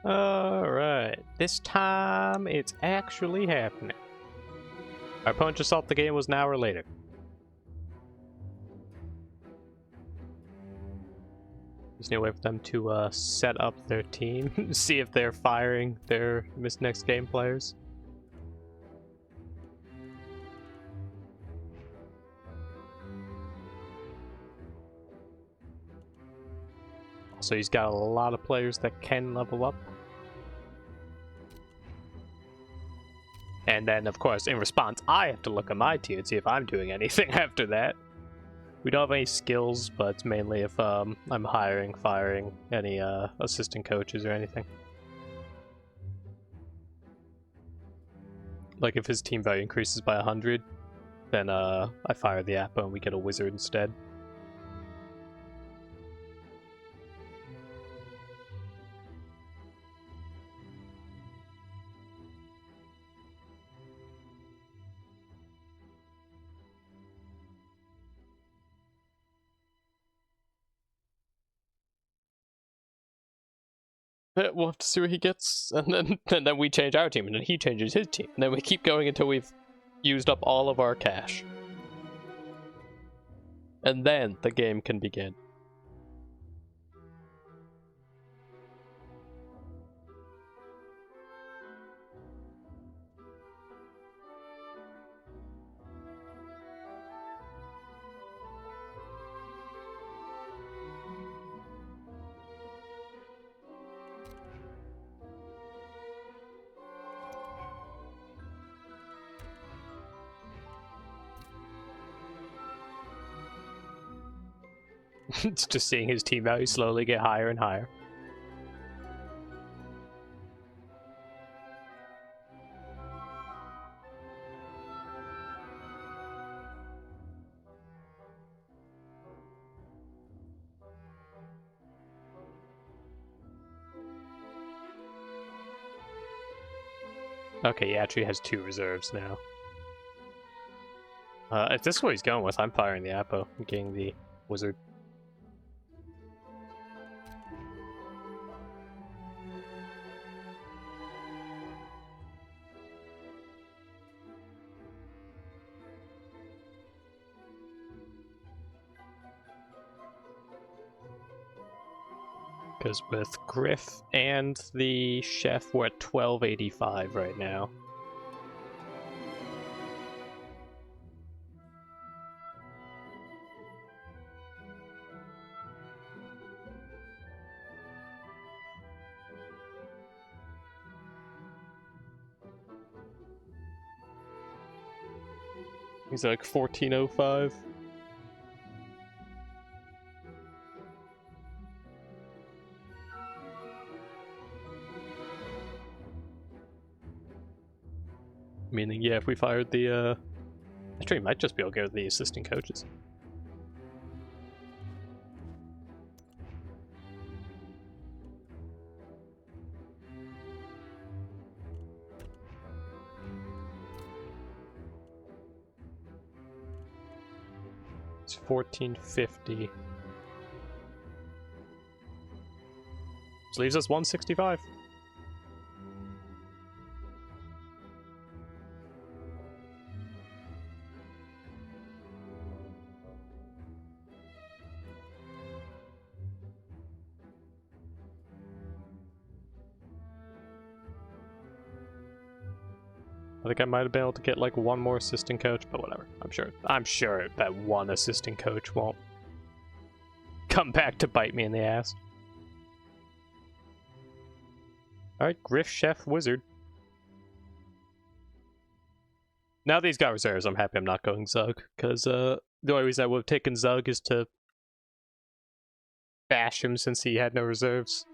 Alright, this time it's actually happening. Our opponent just thought the game was an hour later. Just need to wait for them to set up their team, see if they're firing their next game players. So he's got a lot of players that can level up. And then, of course, in response, I have to look at my tier and see if I'm doing anything after that. We don't have any skills, but it's mainly if I'm hiring, firing any assistant coaches or anything. Like if his team value increases by 100, then I fire the Appo and we get a wizard instead. We'll have to see what he gets, and then we change our team, and then he changes his team, and then we keep going until we've used up all of our cash. And then the game can begin. It's just seeing his team value slowly get higher and higher. Okay, he actually has 2 reserves now. If this is what he's going with, I'm firing the Appo and getting the wizard. Because with Griff and the chef, we're at 1285 right now. He's like 1405. Meaning, yeah, if we fired the, actually, might just be able to go to the assistant coaches. It's 1450. Which leaves us 165. I think I might have been able to get like one more assistant coach, but whatever. I'm sure that one assistant coach won't come back to bite me in the ass. Alright, Griff, Chef, Wizard. Now that he's got reserves, I'm happy I'm not going Zug, because the only reason I would have taken Zug is to bash him since he had no reserves.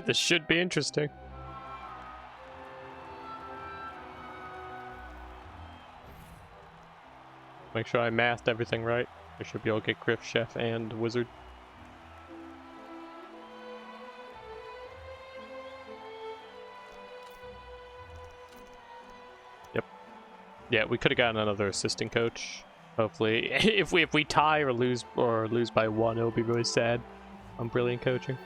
This should be interesting. Make sure I mathed everything right. I should be able to get Griff, Chef, and Wizard. Yep. Yeah, we could have gotten another assistant coach. Hopefully, if we tie or lose by 1, it'll be really sad. On brilliant coaching.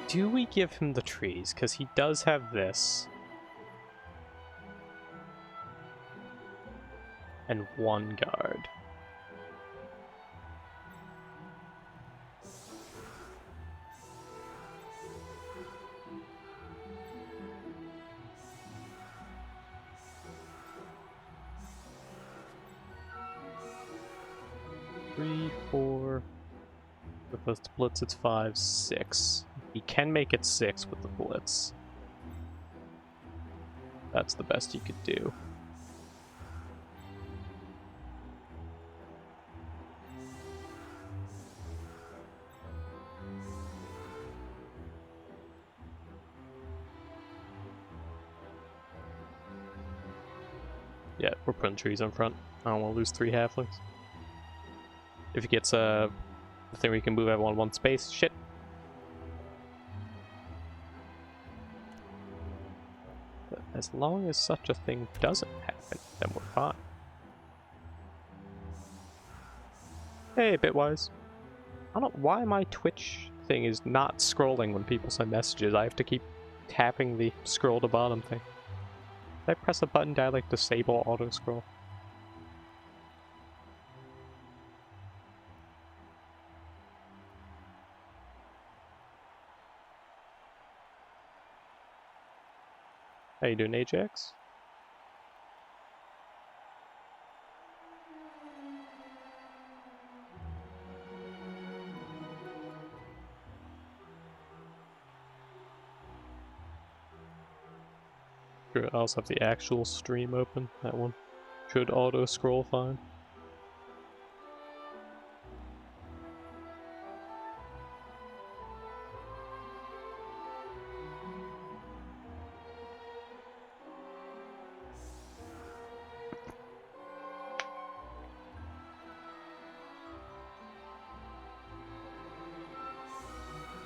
Do we give him the trees? Because he does have this. And 1 guard. Three, 4. With the blitz, it's 5, 6. He can make it 6 with the blitz. That's the best he could do. Yeah, we're putting trees in front. I don't want to lose 3 halflings. If he gets a thing where you can move everyone in 1 space, shit. But as long as such a thing doesn't happen, then we're fine. Hey, Bitwise. I don't know why my Twitch thing is not scrolling when people send messages. I have to keep tapping the scroll to bottom thing. Did I press a button to like disable auto scroll? How you doing, Ajax? Sure, I also have the actual stream open. That one should auto scroll fine.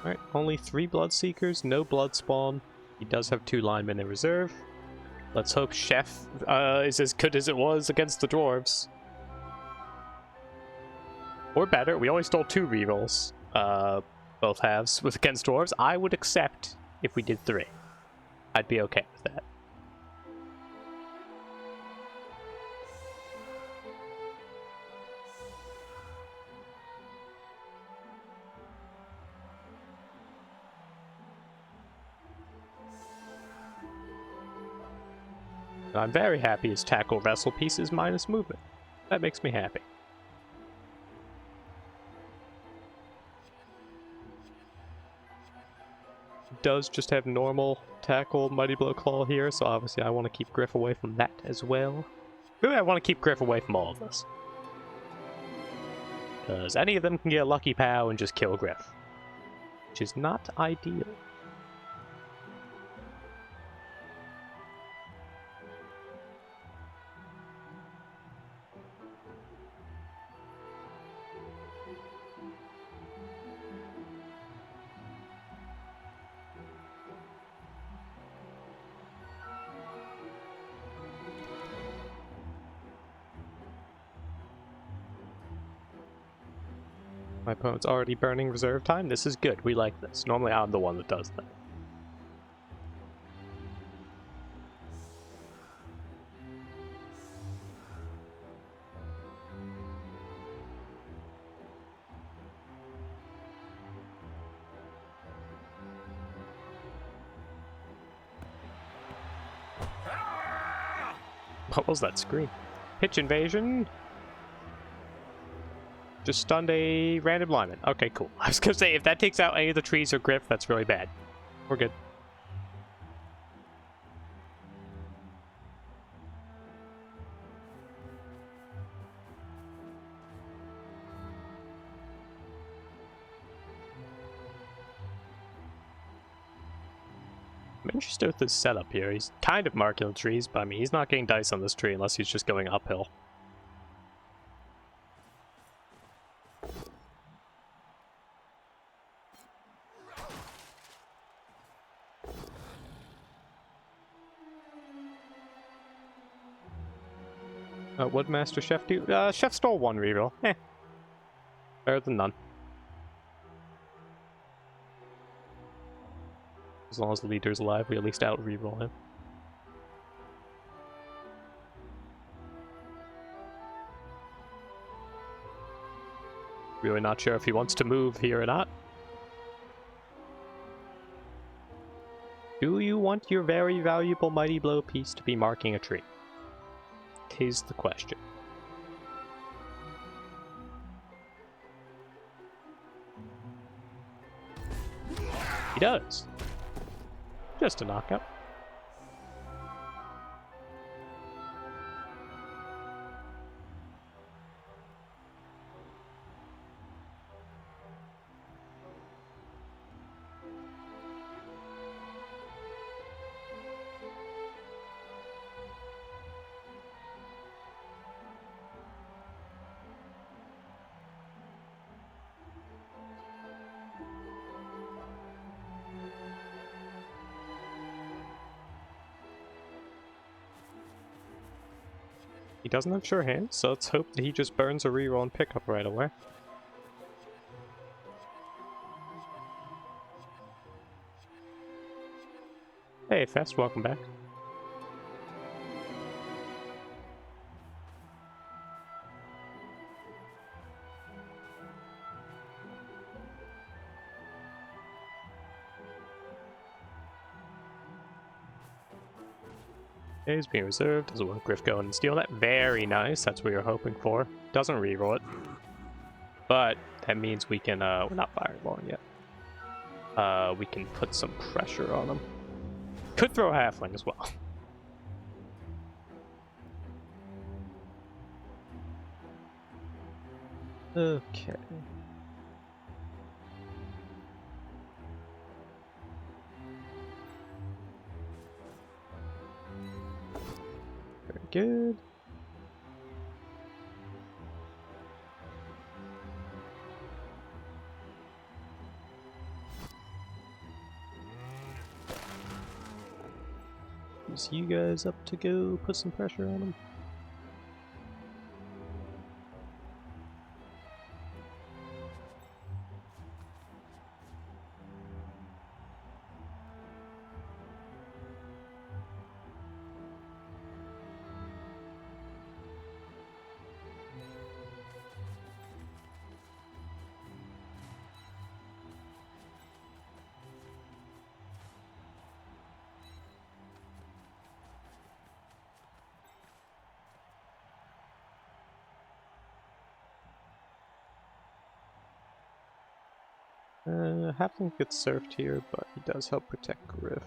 Alright, only 3 Bloodseekers, no Blood Spawn. He does have 2 linemen in reserve. Let's hope Chef is as good as it was against the Dwarves. Or better, we only stole 2 rerolls. Both halves with against Dwarves. I would accept if we did 3. I'd be okay with that. I'm very happy his tackle wrestle pieces minus movement. That makes me happy. Does just have normal tackle Mighty Blow Claw here, so obviously I want to keep Griff away from that as well. Really, I want to keep Griff away from all of this. Because any of them can get a Lucky Pow and just kill Griff. Which is not ideal. My opponent's already burning reserve time. This is good. We like this. Normally I'm the one that does that. What was that scream? Pitch invasion? Just stunned a random lineman. Okay, cool. I was gonna say, if that takes out any of the trees or Griff, that's really bad. We're good. I'm interested with his setup here. He's kind of marking the trees, but I mean, he's not getting dice on this tree unless he's just going uphill. What Master Chef do? Chef stole one reroll. Eh. Better than none. As long as the leader's alive, we at least out reroll him. Really not sure if he wants to move here or not. Do you want your very valuable Mighty Blow piece to be marking a tree? 'Tis the question. He does. Just a knockout. He doesn't have sure hands, so let's hope that he just burns a reroll and pick up right away. Hey Fest, welcome back. He's being reserved. Doesn't want Griff go and steal that. Very nice. That's what you're hoping for. Doesn't reroll it. But that means we can, we're not fireballing yet. We can put some pressure on him. Could throw a halfling as well. Okay. Very good. Is you guys up to go put some pressure on him? Halfling gets served here, but he does help protect Griff.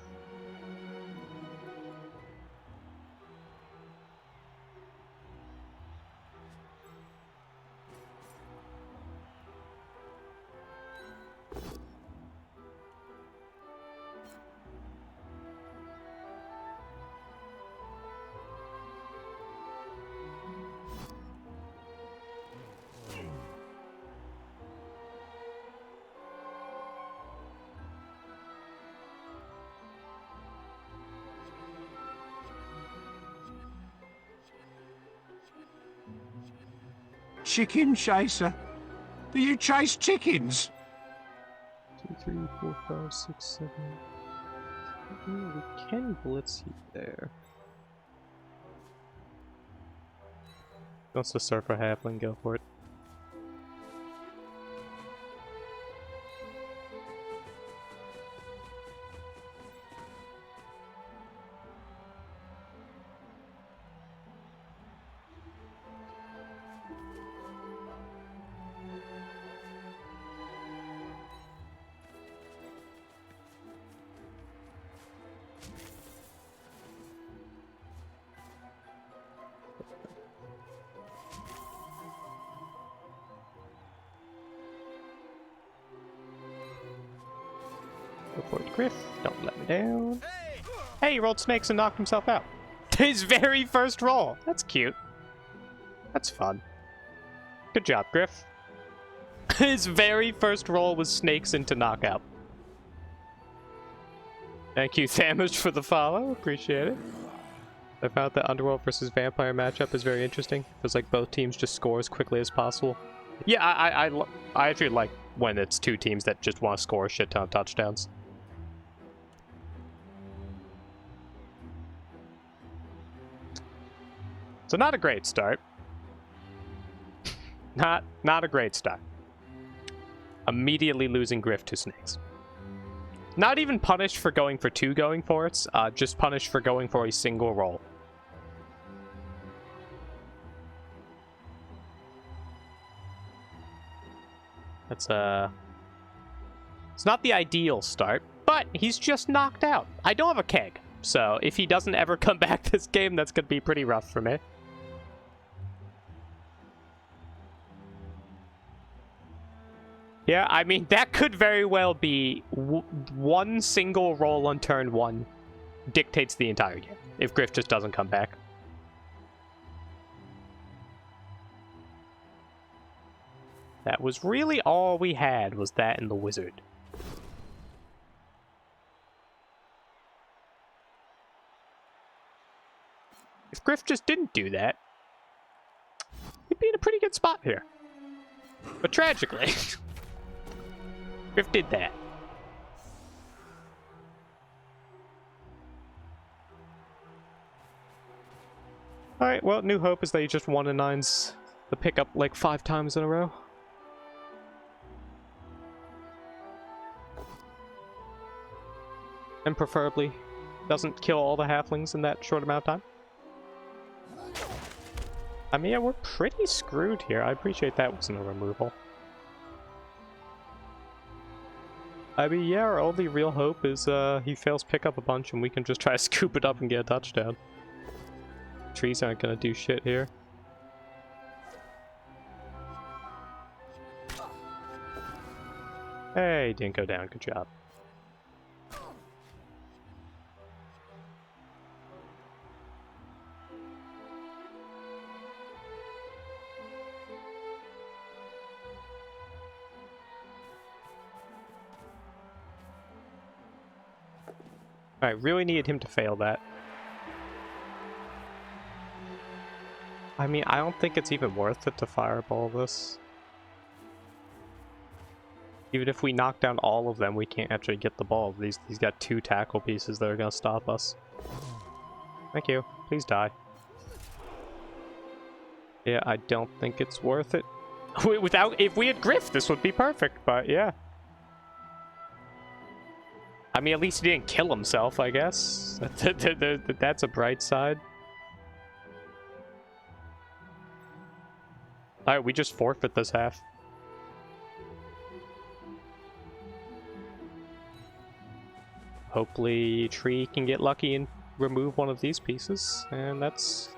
Chicken chaser? Do you chase chickens? 2, 3, 4, 5, 6, 7. We can blitz you there. Wants to surf a halfling, go for it. Go for it, Griff. Don't let me down. Hey, he rolled snakes and knocked himself out. His very first roll. That's cute. That's fun. Good job, Griff. His very first roll was snakes into knockout. Thank you, Thamish, for the follow. Appreciate it. I found the Underworld versus Vampire matchup is very interesting. Feels like both teams just score as quickly as possible. Yeah, I actually like when it's two teams that just want to score a shit ton of touchdowns. So not a great start. Not a great start. Immediately losing Griff to snakes. Not even punished for going for two going for it, just punished for going for a single roll. That's it's not the ideal start, but he's just knocked out. I don't have a keg, so if he doesn't ever come back this game, that's gonna be pretty rough for me. Yeah, I mean, that could very well be one single roll on turn one dictates the entire game, if Griff just doesn't come back. That was really all we had, was that and the wizard. If Griff just didn't do that, he'd be in a pretty good spot here. But tragically, Griff did that. Alright, well, New Hope is that he just 1-9s the pickup like 5 times in a row. And preferably doesn't kill all the halflings in that short amount of time. I mean, yeah, we're pretty screwed here. I appreciate that wasn't a removal. I mean, yeah, our only real hope is he fails pick up a bunch and we can just try to scoop it up and get a touchdown. Trees aren't gonna do shit here. Hey, didn't go down. Good job. I really needed him to fail that. I mean, I don't think it's even worth it to fireball this. Even if we knock down all of them, we can't actually get the ball. He's got 2 tackle pieces that are gonna stop us. Thank you. Please die. Yeah, I don't think it's worth it. If we had Griff, this would be perfect, but yeah. I mean, at least he didn't kill himself, I guess. That's a bright side. Alright, we just forfeit this half. Hopefully Tree can get lucky and remove one of these pieces, and that's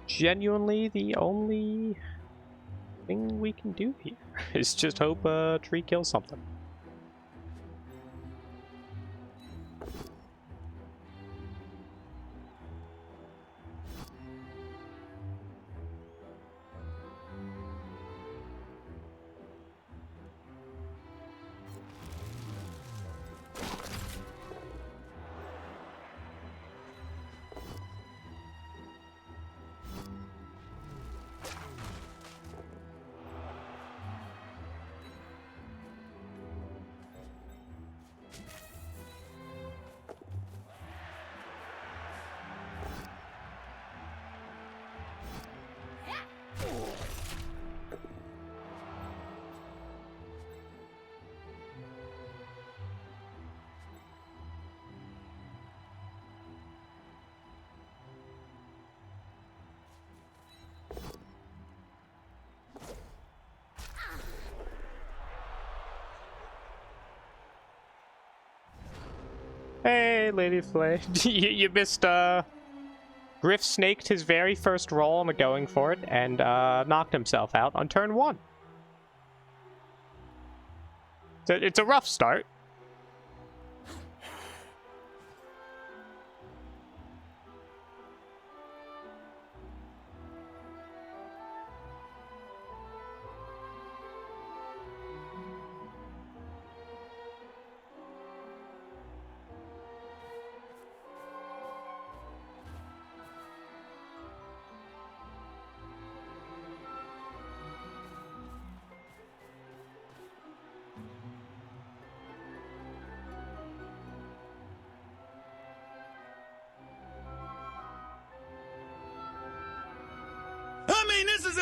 genuinely the only thing we can do here. Is just hope Tree kills something. Hey, Lady Flay. you missed, Griff snaked his very first roll on the going for it and knocked himself out on turn 1. So it's a rough start.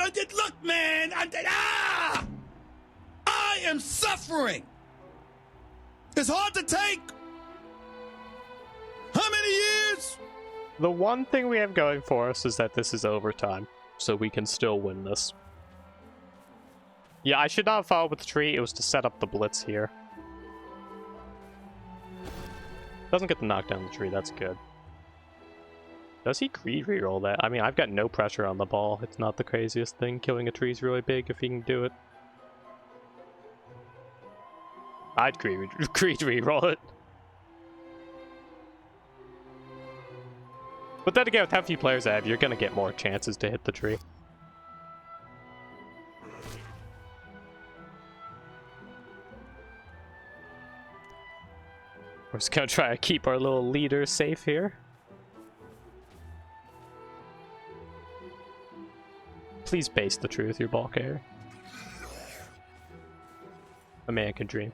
Look, man! I am suffering! It's hard to take! How many years? The one thing we have going for us is that this is overtime, so we can still win this. Yeah, I should not have followed with the tree. It was to set up the blitz here. Doesn't get the knockdown of the tree. That's good. Does he greed reroll that? I mean, I've got no pressure on the ball. It's not the craziest thing. Killing a tree is really big if he can do it. I'd greed reroll it. But then again, with how few players I have, you're gonna get more chances to hit the tree. We're just gonna try to keep our little leader safe here. Please base the tree with your ball carrier. A man can dream.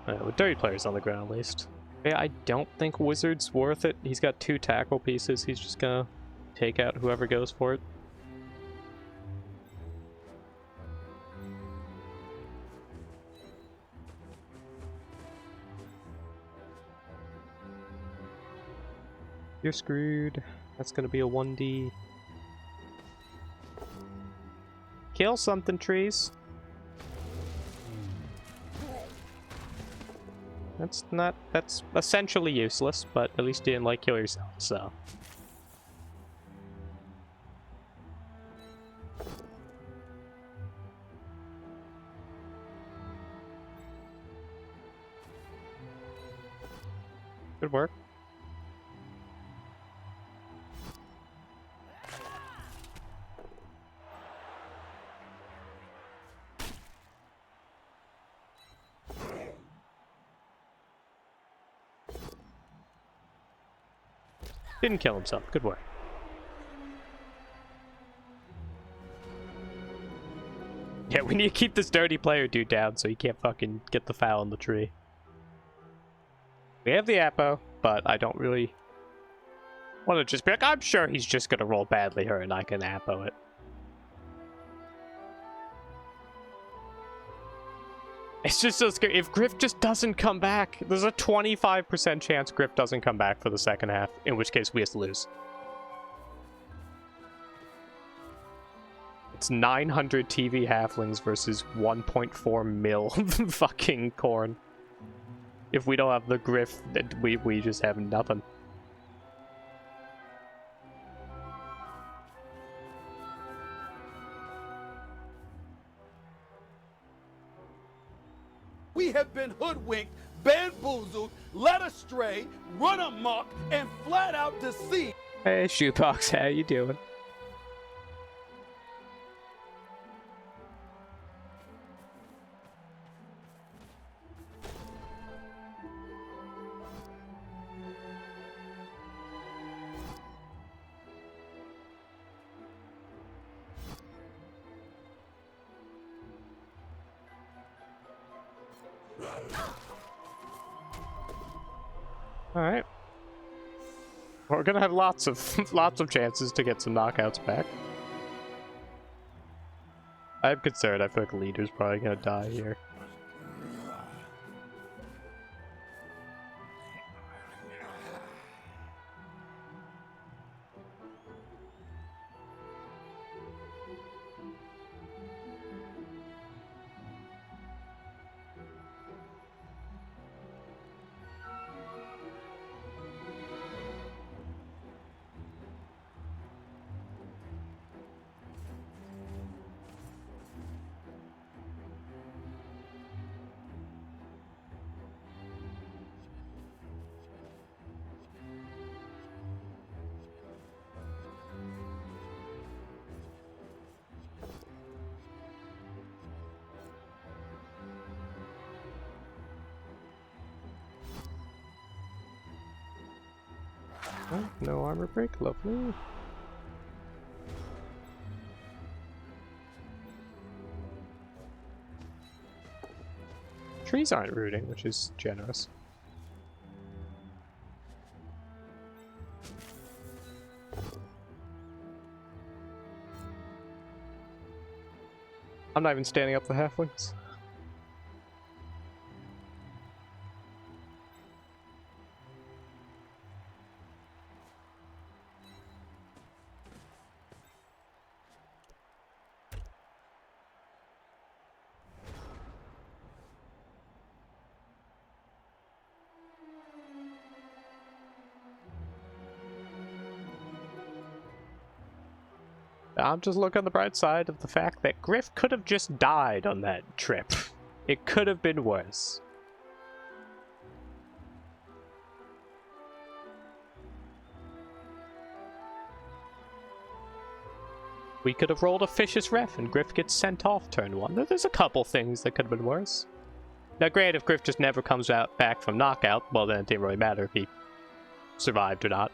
With dirty players on the ground at least. Yeah, I don't think Wizard's worth it. He's got 2 tackle pieces. He's just gonna take out whoever goes for it. You're screwed. That's gonna be a 1D. Kill something, trees. That's essentially useless, but at least you didn't like kill yourself, so. Good work. Didn't kill himself. Good work. Yeah, we need to keep this dirty player dude down so he can't fucking get the foul in the tree. We have the Apo, but I don't really want to just be like, I'm sure he's just going to roll badly here and I can Apo it. It's just so scary. If Griff just doesn't come back, there's a 25% chance Griff doesn't come back for the second half, in which case we have to lose. It's 900 TV halflings versus 1.4 mil fucking Khorne. If we don't have the Griff, we just have nothing. We have been hoodwinked, bamboozled, led astray, run amok, and flat out deceived. Hey, Shoebox, how you doing? Alright. We're gonna have lots of chances to get some knockouts back. I'm concerned. I feel like leader's probably gonna die here. Oh, no armor break, lovely. trees aren't rooting, which is generous. I'm not even standing up for halflings. I'm just looking on the bright side of the fact that Griff could have just died on that trip. It could have been worse. We could have rolled a Vicious Ref and Griff gets sent off turn 1. There's a couple things that could have been worse. Now granted, if Griff just never comes back from knockout, well then it didn't really matter if he survived or not.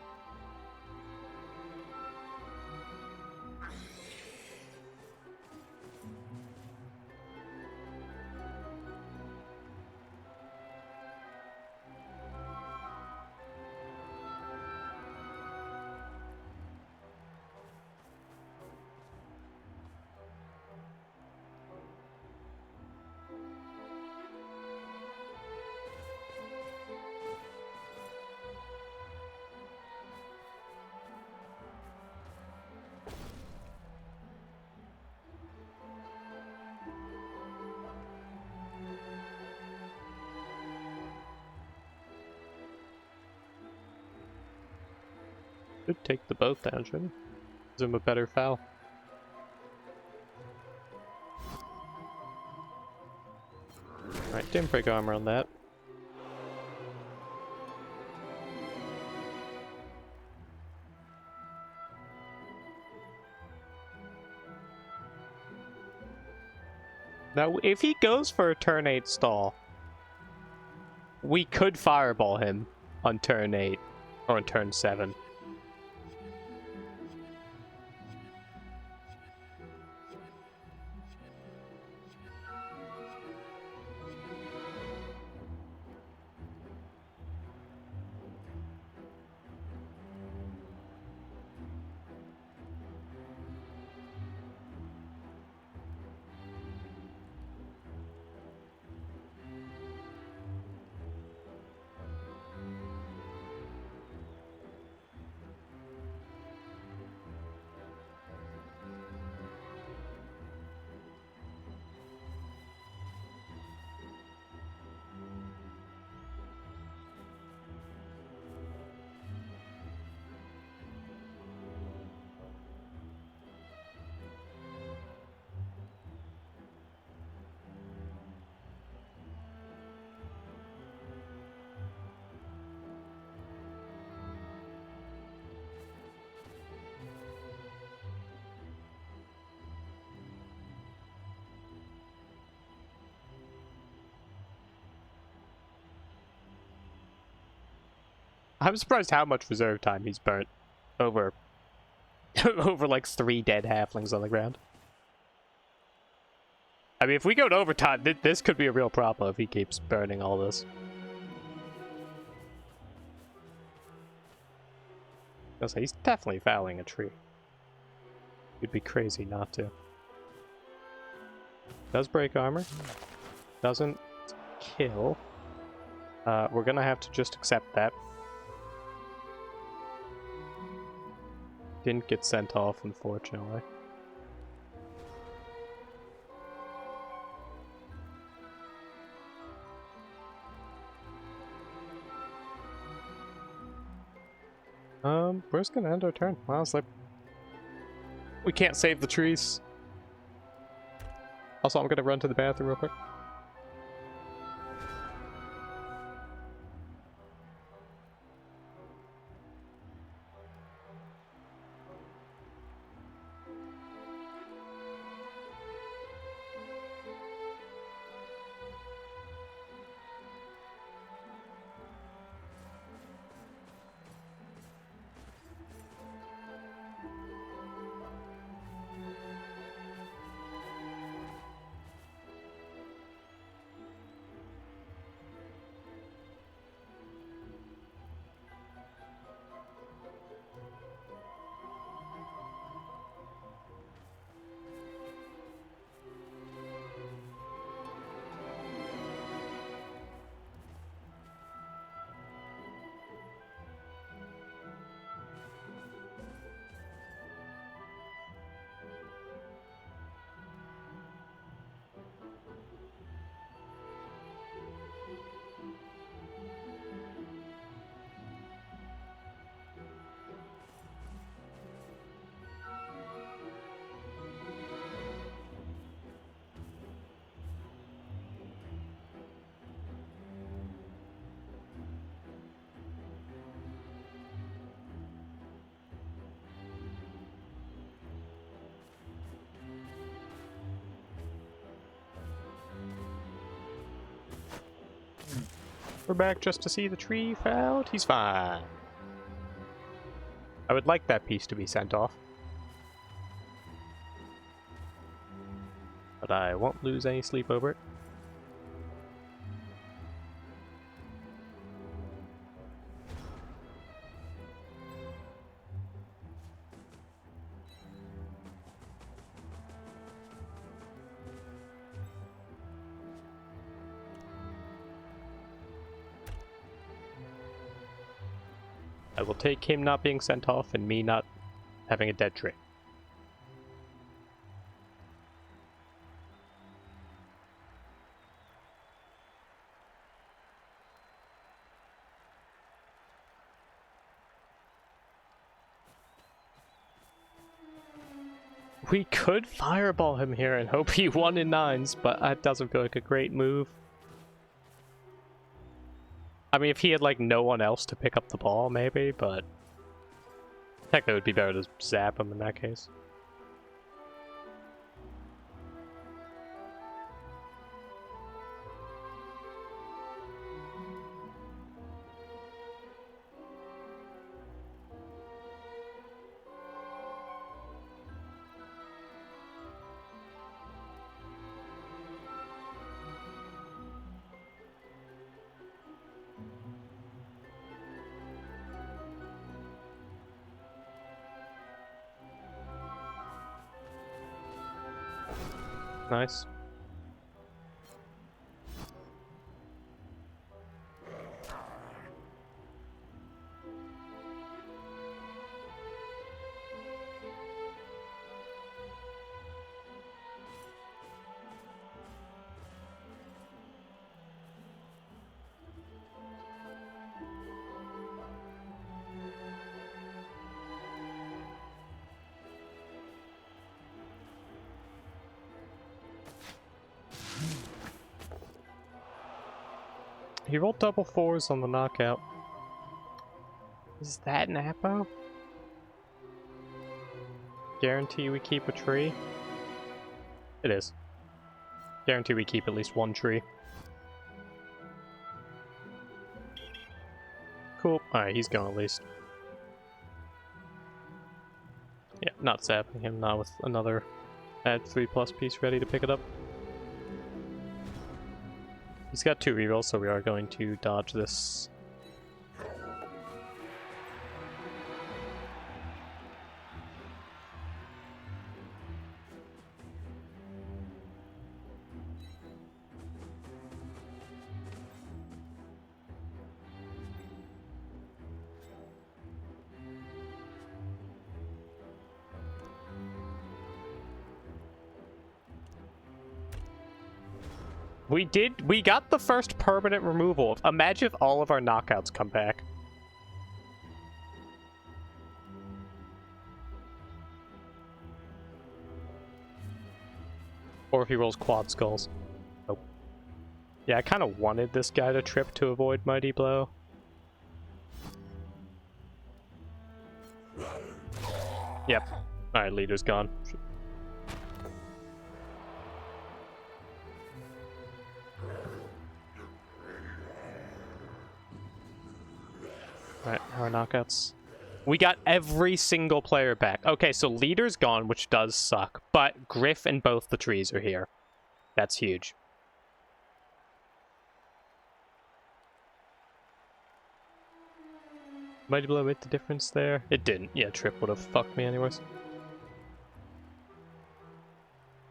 Should take the boat down, shouldn't it? Gives him a better foul. Alright, didn't break armor on that. Now, if he goes for a turn 8 stall, we could fireball him on turn 8 or on turn 7. I'm surprised how much reserve time he's burnt over over like 3 dead halflings on the ground. I mean, if we go to overtime, this could be a real problem if he keeps burning all this. I was like, he's definitely fouling a tree. You'd be crazy not to. Does break armor. Doesn't kill. We're gonna have to just accept that. Didn't get sent off, unfortunately. We're just gonna end our turn. Honestly, we can't save the trees. Also, I'm gonna run to the bathroom real quick. We're back just to see the tree felled. He's fine. I would like that piece to be sent off. But I won't lose any sleep over it. I will take him not being sent off and me not having a dead tree. We could fireball him here and hope he won in 9s, but that doesn't feel like a great move. I mean, if he had, like, no one else to pick up the ball, maybe, but... Technically, it would be better to zap him in that case. Nice. He rolled double 4s on the knockout. Is that an Appo? Guarantee we keep a tree? It is. Guarantee we keep at least one tree. Cool. Alright, he's gone at least. Yeah, not zapping him, not with another add 3+ piece ready to pick it up. He's got 2 rerolls, so we are going to dodge this. We got the first permanent removal. Imagine if all of our knockouts come back. Or if he rolls quad skulls. Oh. Yeah, I kind of wanted this guy to trip to avoid Mighty Blow. Yep. Alright, leader's gone. Alright, our knockouts. We got every single player back. Okay, so leader's gone, which does suck. But Griff and both the trees are here. That's huge. Mighty Blow made the difference there? It didn't. Yeah, Trip would have fucked me anyways.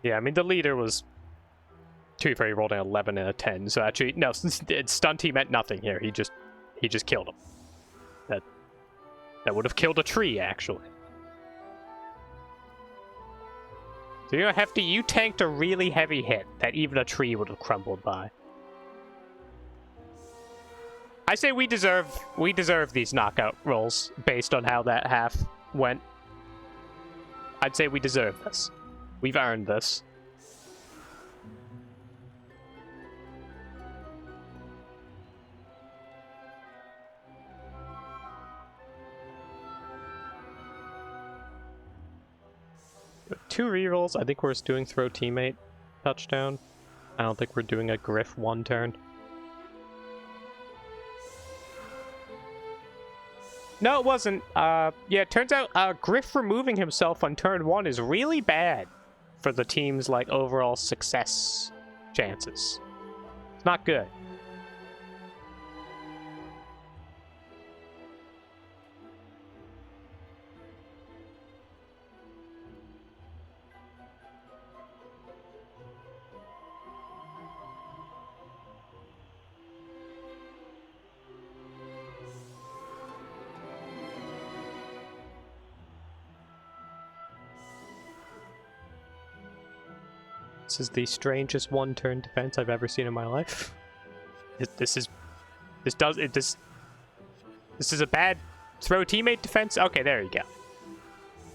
Yeah, I mean, the leader was... To be fair, he rolled an 11 and a 10, so actually... No, stunt he meant nothing here. He just killed him. That would have killed a tree, actually. So you know, Hefty, you tanked a really heavy hit that even a tree would have crumbled by. I say we deserve these knockout rolls based on how that half went. I'd say we deserve this. We've earned this. Two rerolls. I think we're just doing throw teammate touchdown. I don't think we're doing a Griff one turn. No, it wasn't. Yeah, it turns out Griff removing himself on turn 1 is really bad for the team's, like, overall success chances. It's not good. This is the strangest one-turn defense I've ever seen in my life. This is a bad throw teammate defense. Okay, there you go.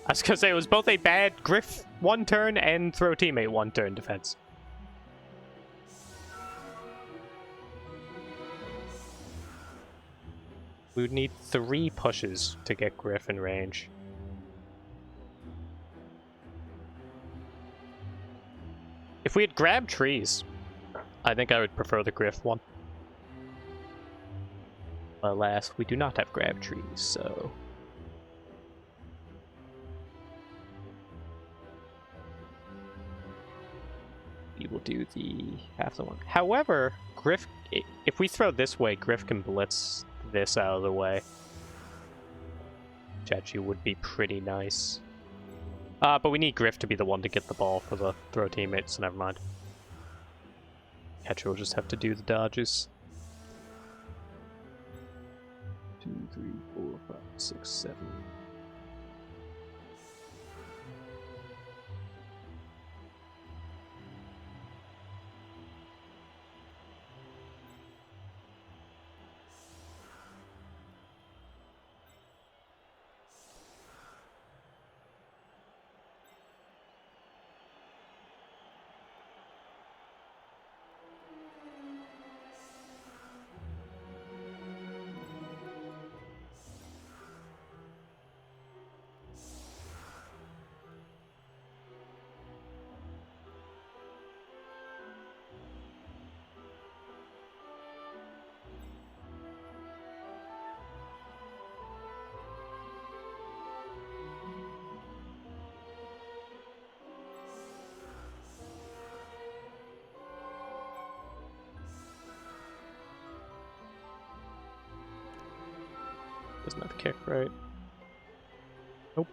I was gonna say it was both a bad Griff one-turn and throw teammate one-turn defense. We would need 3 pushes to get Griff in range. If we had grabbed trees, I think I would prefer the Griff one. Alas, we do not have grab trees, so... we will do the half the one. However, Griff, if we throw this way, Griff can blitz this out of the way. Which actually would be pretty nice. But we need Griff to be the one to get the ball for the throw teammates, so never mind. Catcher will just have to do the dodges. 2, 3, 4, 5, 6, 7. Doesn't have a kick, right? Nope.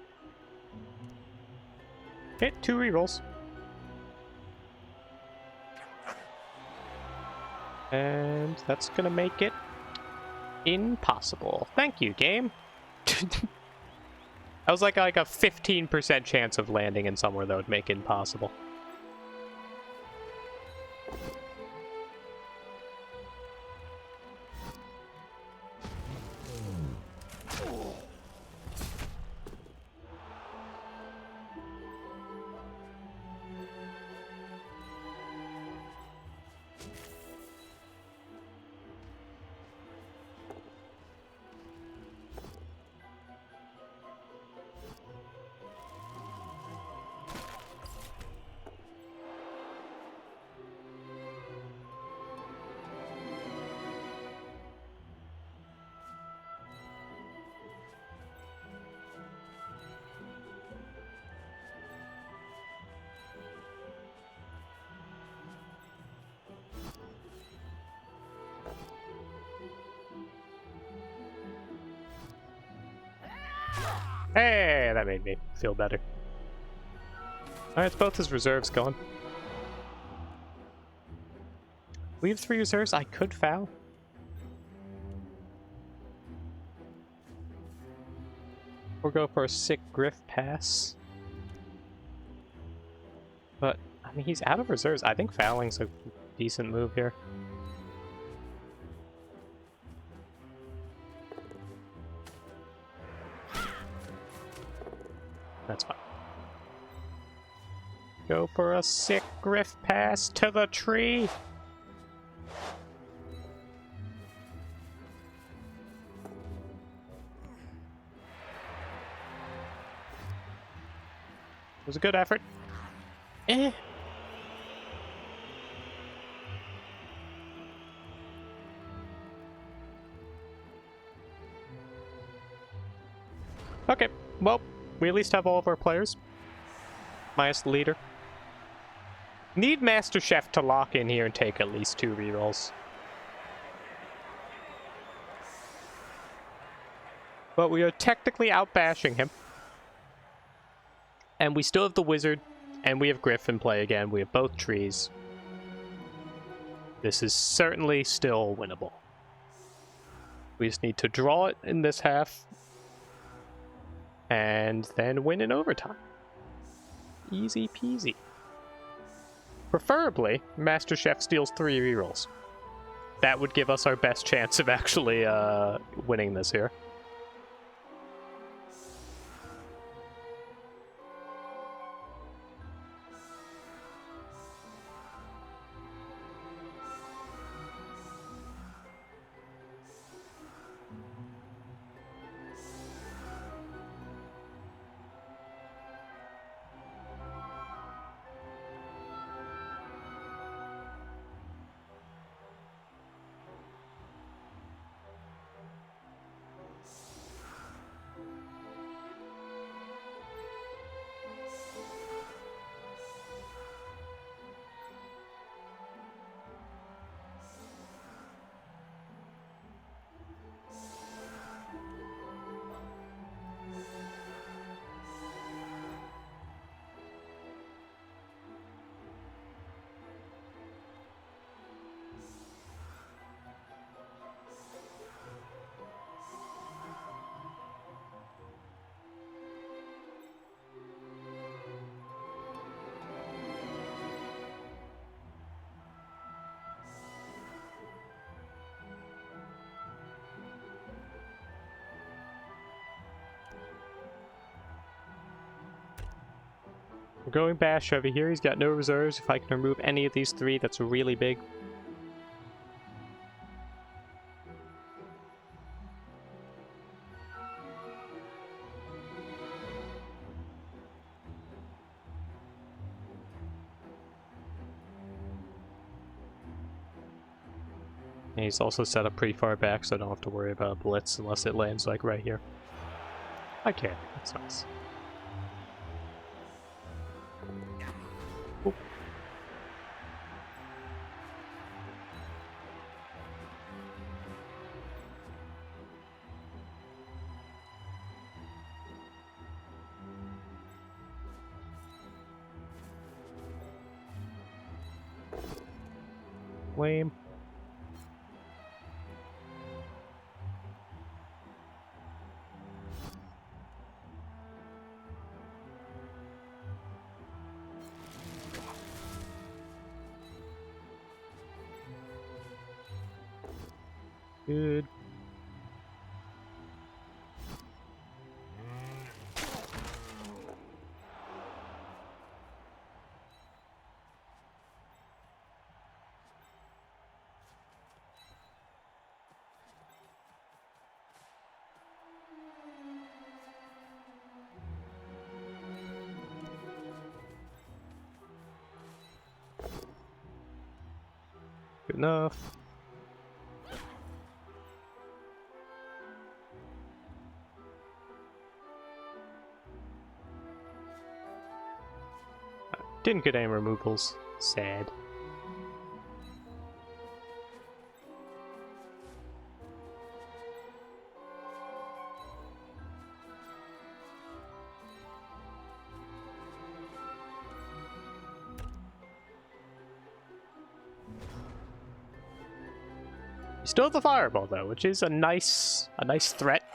Okay, 2 rerolls. And that's gonna make it impossible. Thank you, game. I was like a 15% chance of landing in somewhere that would make it impossible. Hey, that made me feel better. Alright, it's both his reserves going. We have 3 reserves. I could foul. Or go for a sick Griff pass. But, I mean, he's out of reserves. I think fouling's a decent move here. That's fine. Go for a sick Griff pass to the tree. It was a good effort. Eh. Okay, well, we at least have all of our players. Minus the leader. Need Master Chef to lock in here and take at least 2 rerolls. But we are technically outbashing him. And we still have the wizard, and we have Griff in play again. We have both trees. This is certainly still winnable. We just need to draw it in this half, and then win in overtime. Easy peasy. Preferably, Master Chef steals 3 rerolls. That would give us our best chance of actually winning this here. We're going Bash over here. He's got no reserves. If I can remove any of these 3, that's really big. And he's also set up pretty far back, so I don't have to worry about Blitz unless it lands like right here. I can. That's nice. Oop. Lame. Good. Good enough. Didn't get any removals. Sad. You still have the fireball though, which is a nice threat.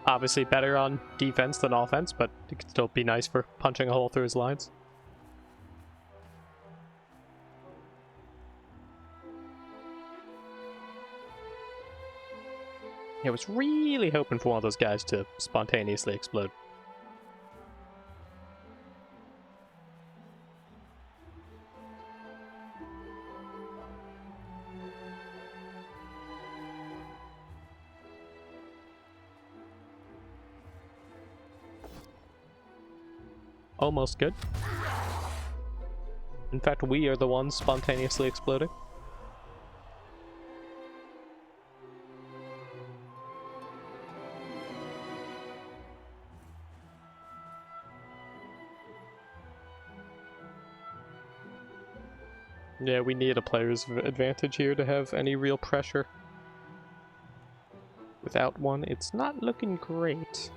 Obviously better on defense than offense, but it could still be nice for punching a hole through his lines. I was really hoping for one of those guys to spontaneously explode. Almost good. In fact, we are the ones spontaneously exploding. Yeah, we need a player's advantage here to have any real pressure. Without one, it's not looking great.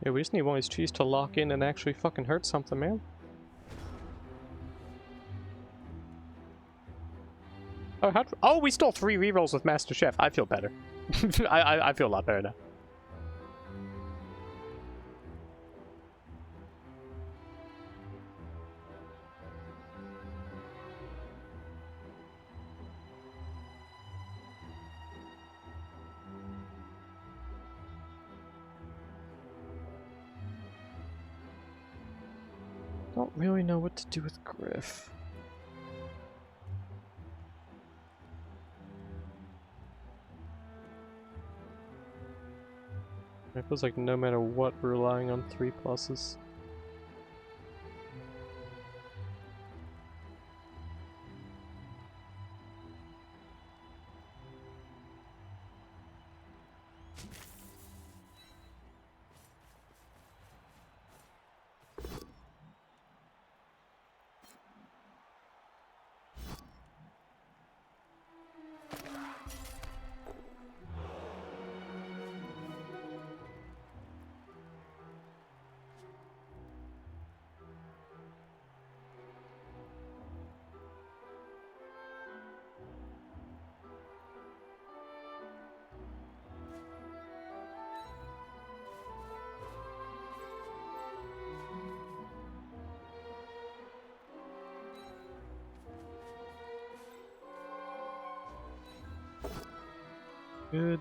Yeah, we just need one of these trees to lock in and actually fucking hurt something, man. Oh, we stole 3 rerolls with Master Chef. I feel better. I feel a lot better now. Don't really know what to do with Griff. It feels like no matter what, we're relying on 3 pluses. Good.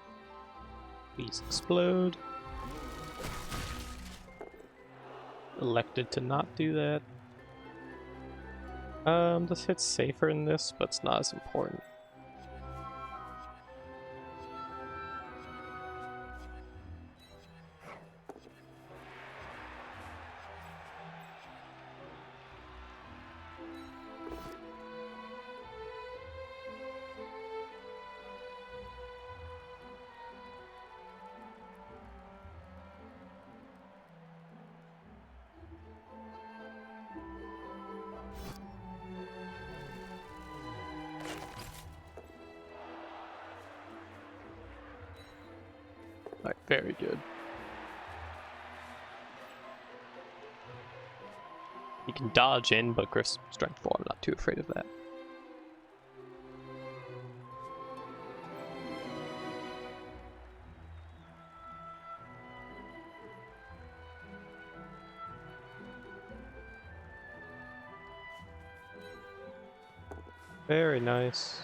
Please explode. Elected to not do that. This hit's safer in this, but it's not as important. Alright, very good. You can dodge in, but Griff's strength 4, I'm not too afraid of that. Very nice.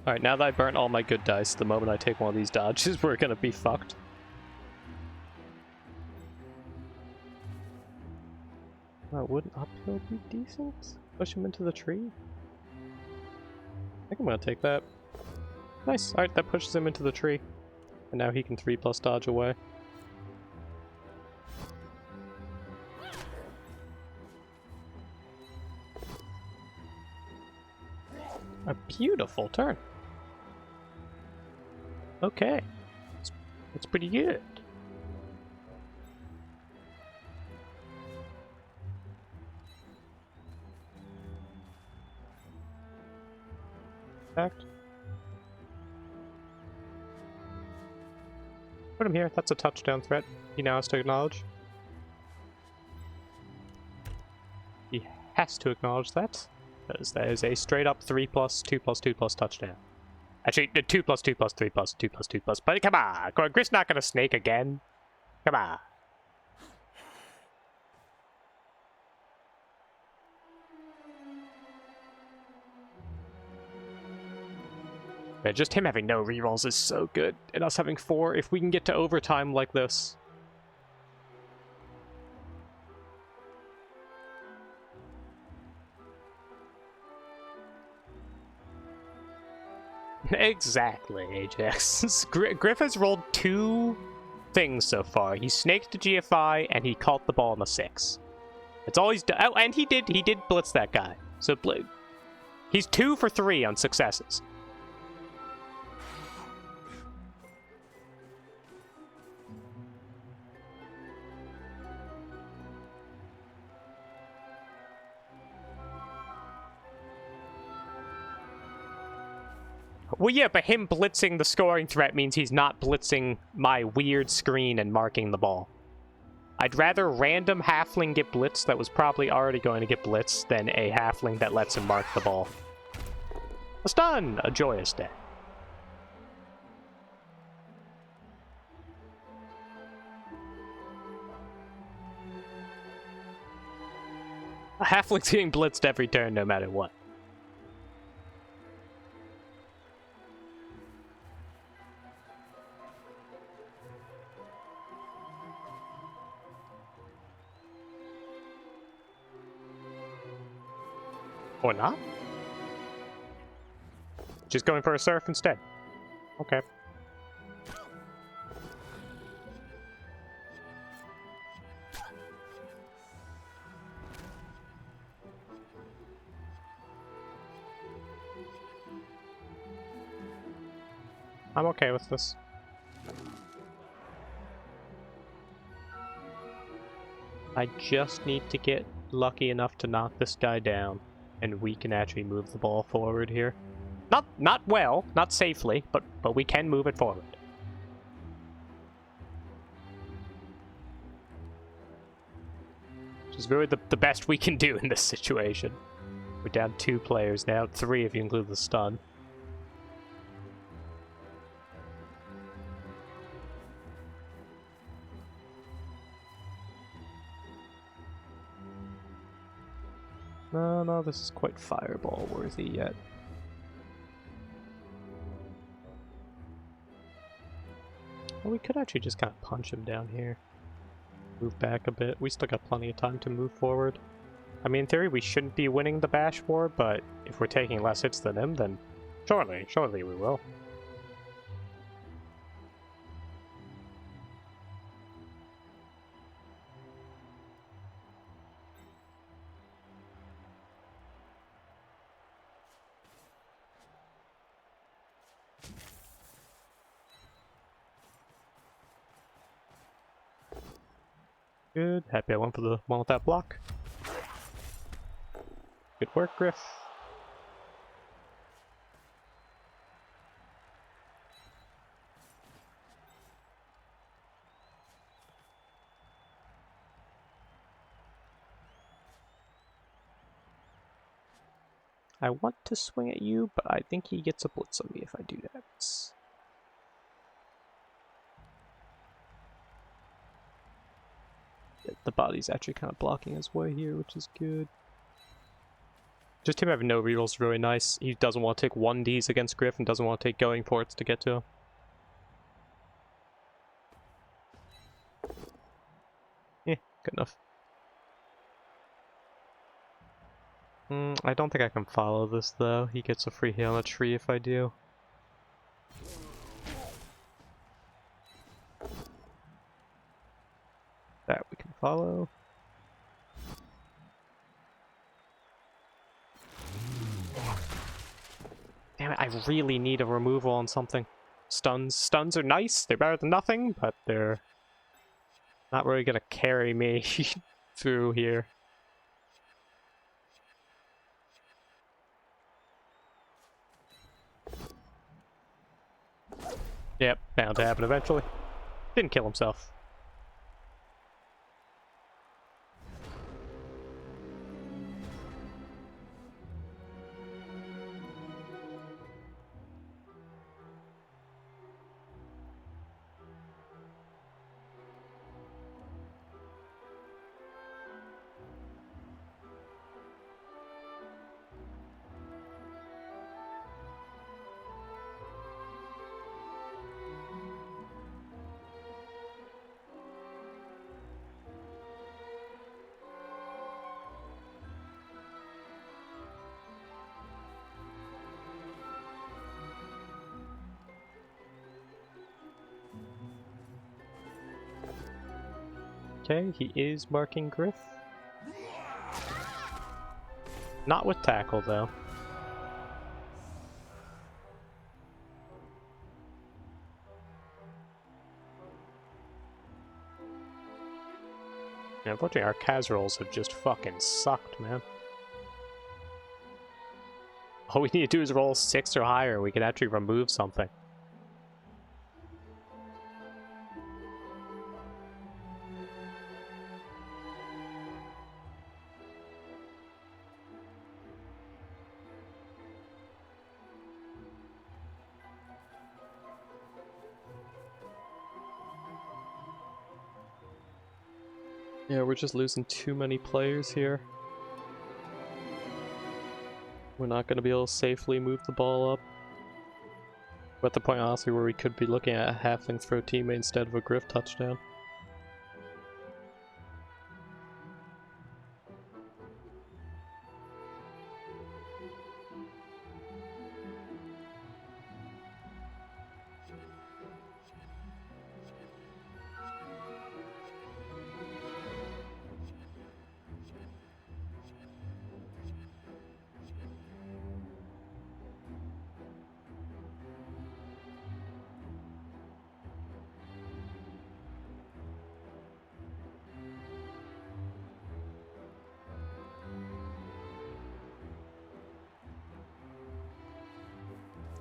Alright, now that I burnt all my good dice, the moment I take one of these dodges, we're gonna be fucked. Oh, wouldn't uphill be decent? Push him into the tree? I think I'm gonna take that. Nice. Alright, that pushes him into the tree. And now he can 3+ dodge away. A beautiful turn. Okay. It's pretty good. Fact. Put him here. That's a touchdown threat. He now has to acknowledge. He has to acknowledge that. Because that is a straight up 3+, 2+2+ touchdown. Actually, 2+2+3+2+2+. But come on, Griff's not gonna snake again. Come on. Yeah, just him having no rerolls is so good, and us having 4. If we can get to overtime like this. Exactly, Ajax. Griff has rolled 2 things so far. He snaked the GFI and he caught the ball in the 6. It's all he's done. Oh, and he did blitz that guy. So he's 2 for 3 on successes. Well, yeah, but him blitzing the scoring threat means he's not blitzing my weird screen and marking the ball. I'd rather random halfling get blitzed that was probably already going to get blitzed than a halfling that lets him mark the ball. A stun! A joyous day. A halfling's getting blitzed every turn no matter what. Or not? Just going for a surf instead. Okay. I'm okay with this. I just need to get lucky enough to knock this guy down, and we can actually move the ball forward here. Not well, not safely, but we can move it forward. Which is really the best we can do in this situation. We're down 2 players now, 3 if you include the stun. No, this is quite fireball worthy yet. Well, we could actually just kind of punch him down here. Move back a bit. We still got plenty of time to move forward. I mean, in theory, we shouldn't be winning the bash war, but if we're taking less hits than him, then surely we will. Good. Happy I went for the one with that block. Good work, Griff. I want to swing at you, but I think he gets a blitz on me if I do that. The body's actually kind of blocking his way here, which is good. Just him having no rerolls is really nice. He doesn't want to take 1Ds against Griff and doesn't want to take going ports to get to him. Yeah, good enough. I don't think I can follow this though. He gets a free hit on a tree if I do. That we can follow. Damn it, I really need a removal on something. Stuns are nice, they're better than nothing, but they're not really gonna carry me through here. Yep, bound to happen eventually. Didn't kill himself. Okay, he is marking Griff. Not with tackle, though. Yeah, unfortunately, our Kaz rolls have just fucking sucked, man. All we need to do is roll 6 or higher. We can actually remove something. Yeah, we're just losing too many players here. We're not going to be able to safely move the ball up. We're at the point, honestly, where we could be looking at a halfling throw teammate instead of a Griff touchdown.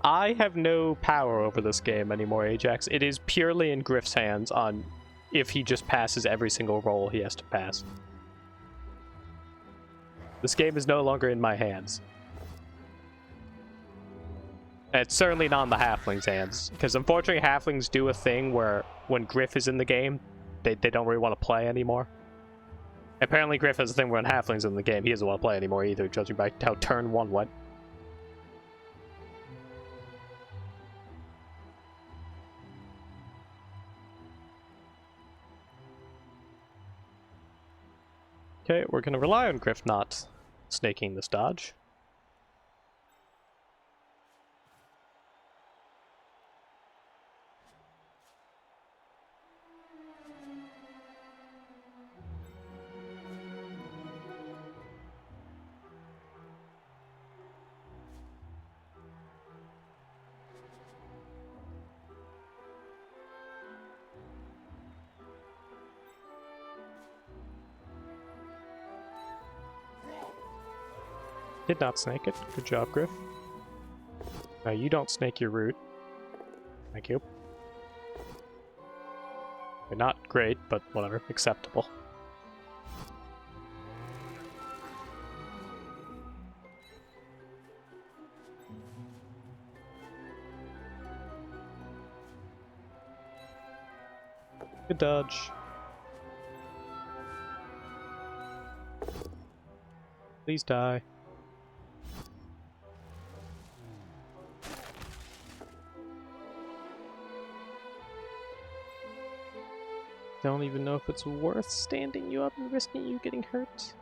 I have no power over this game anymore, Ajax. It is purely in Griff's hands on if he just passes every single roll he has to pass. This game is no longer in my hands. And it's certainly not in the Halflings' hands, because unfortunately Halflings do a thing where when Griff is in the game, they don't really want to play anymore. Apparently Griff has a thing where when Halflings in the game, he doesn't want to play anymore either, judging by how turn 1 went. Okay, we're going to rely on Griff not snaking this dodge. Did not snake it. Good job, Griff. No, you don't snake your root. Thank you. They're not great, but whatever. Acceptable. Good dodge. Please die. Don't even know if it's worth standing you up and risking you getting hurt.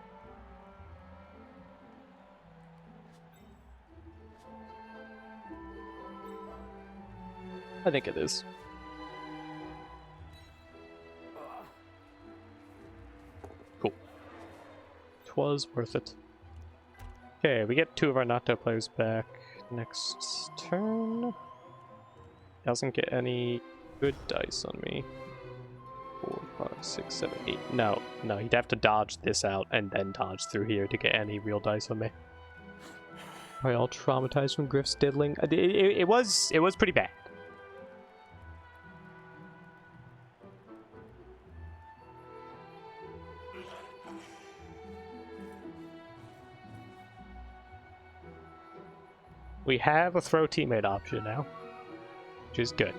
I think it is. Cool. 'Twas worth it. Okay, we get 2 of our knocked out players back next turn. Doesn't get any good dice on me. 4, 5, 6, 7, 8. No, he'd have to dodge this out and then dodge through here to get any real dice on me. Probably all traumatized from Griff's diddling. It was pretty bad. We have a throw teammate option now, which is good.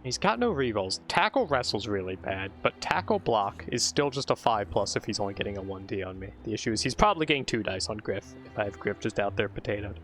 He's got no rerolls. Tackle wrestle's really bad, but tackle block is still just a 5+ if he's only getting a 1d on me. The issue is he's probably getting 2 dice on Griff if I have Griff just out there potatoed.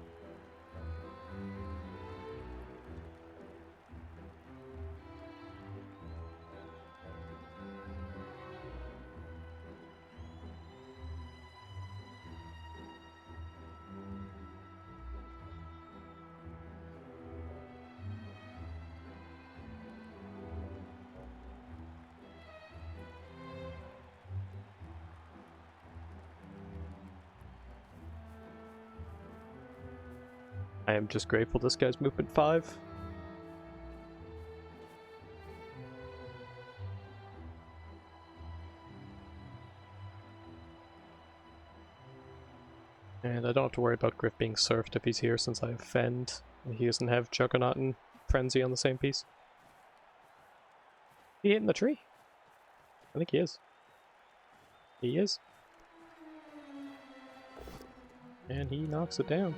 I am just grateful this guy's movement 5. And I don't have to worry about Griff being surfed if he's here since I have Fend. And he doesn't have Juggernaut and Frenzy on the same piece. He hitting the tree? I think he is. He is. And he knocks it down.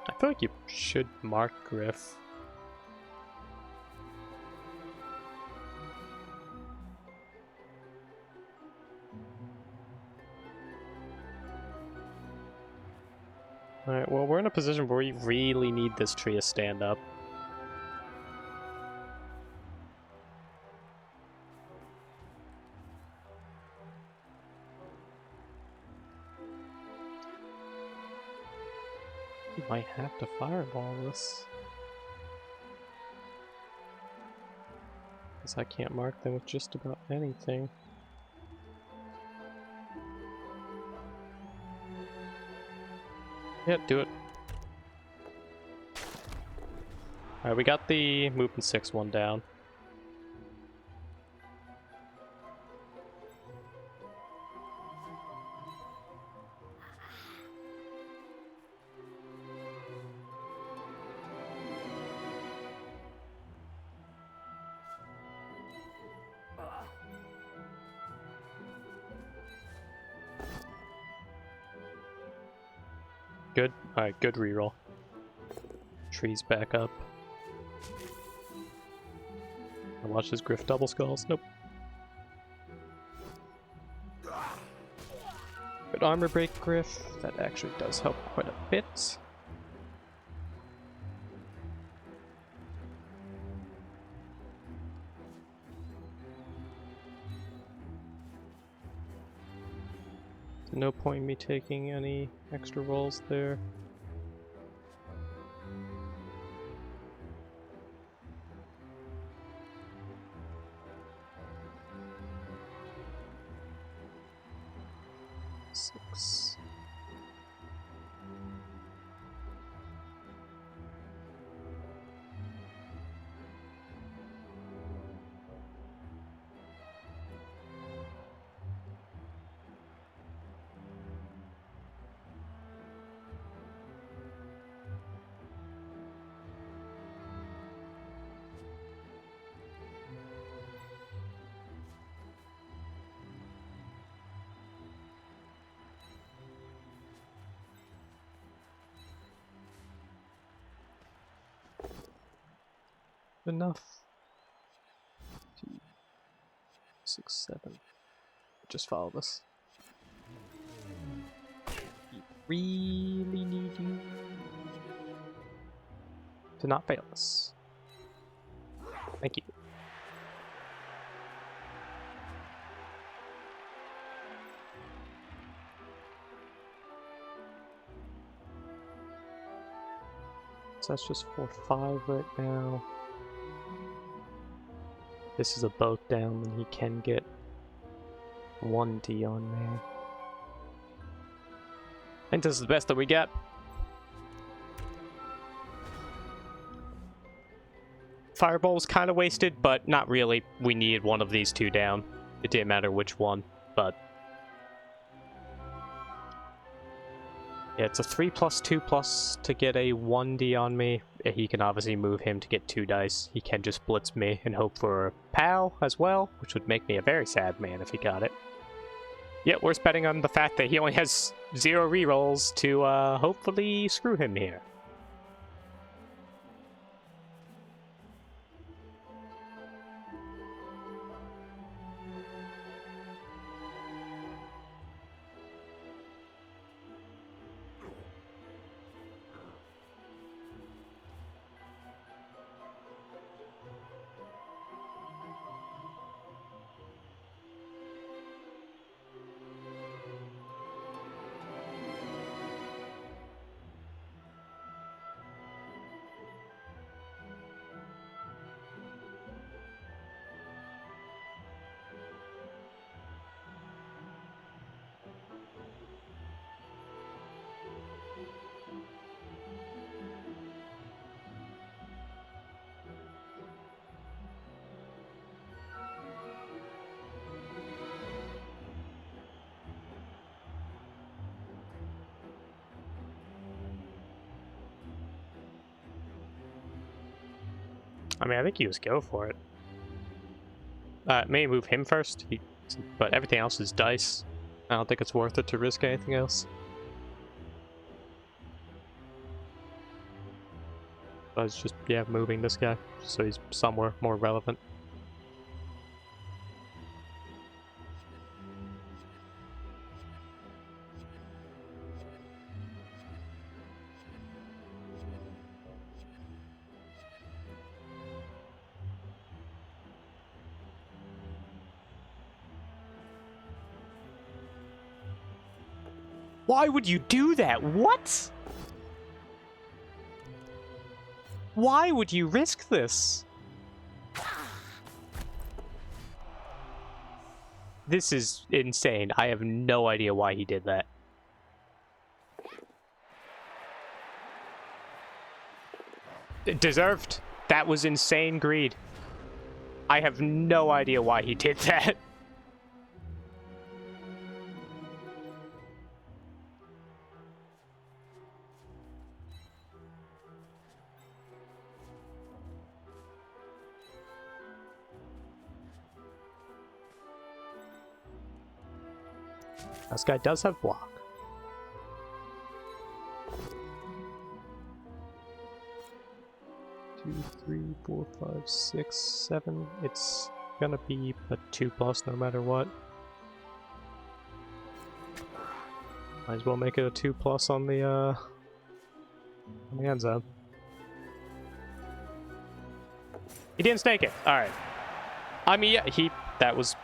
I feel like you should mark Griff. Alright, well, we're in a position where we really need this tree to stand up. You might have to fireball this. Because I can't mark them with just about anything. Yeah, do it. Alright, we got the movement 6 one down. Good. Alright, good reroll. Trees back up. I watch his Griff double skulls. Nope. Good armor break Griff. That actually does help quite a bit. No point in me taking any extra rolls there. Six. Enough. 2, 6, 7. Just follow this. We really need you to not fail us. Thank you. So that's just 4-5 right now. This is a boat down, then he can get 1D on there. I think this is the best that we get. Fireball was kind of wasted, but not really. We needed one of these two down. It didn't matter which one, but... yeah, it's a 3+2+ to get a 1D on me. He can obviously move him to get 2 dice. He can just blitz me and hope for a POW as well, which would make me a very sad man if he got it. Yeah, we're betting on the fact that he only has 0 rerolls to hopefully screw him here. I mean, I think you just go for it. Maybe move him first, but everything else is dice. I don't think it's worth it to risk anything else. I was just, yeah, moving this guy, so he's somewhere more relevant. Why would you do that? What? Why would you risk this? This is insane. I have no idea why he did that. Deserved. That was insane greed. I have no idea why he did that. This guy does have block. Two, 3, 4, 5, 6, 7. It's gonna be a 2+ no matter what. Might as well make it a 2+ on the end zone. He didn't snake it. All right. I mean, yeah, that was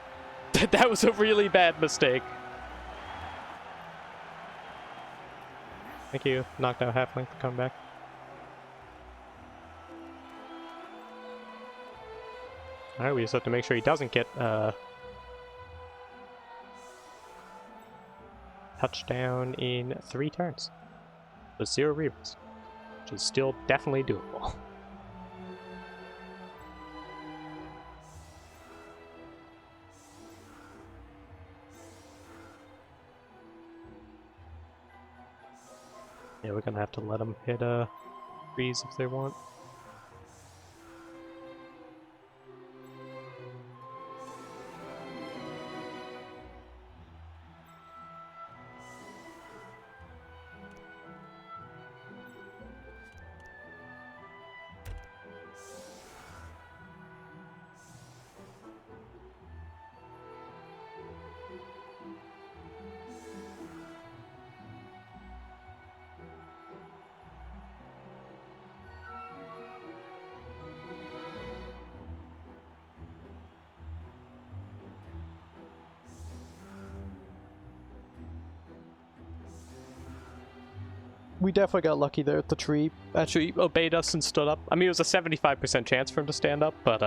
that was a really bad mistake. Thank you. Knocked out halfling for coming back. Alright, we just have to make sure he doesn't get touchdown in 3 turns. With 0 rerolls. Which is still definitely doable. Yeah, we're gonna have to let them hit trees if they want. We definitely got lucky there at the tree. Actually obeyed us and stood up. I mean, it was a 75% chance for him to stand up, but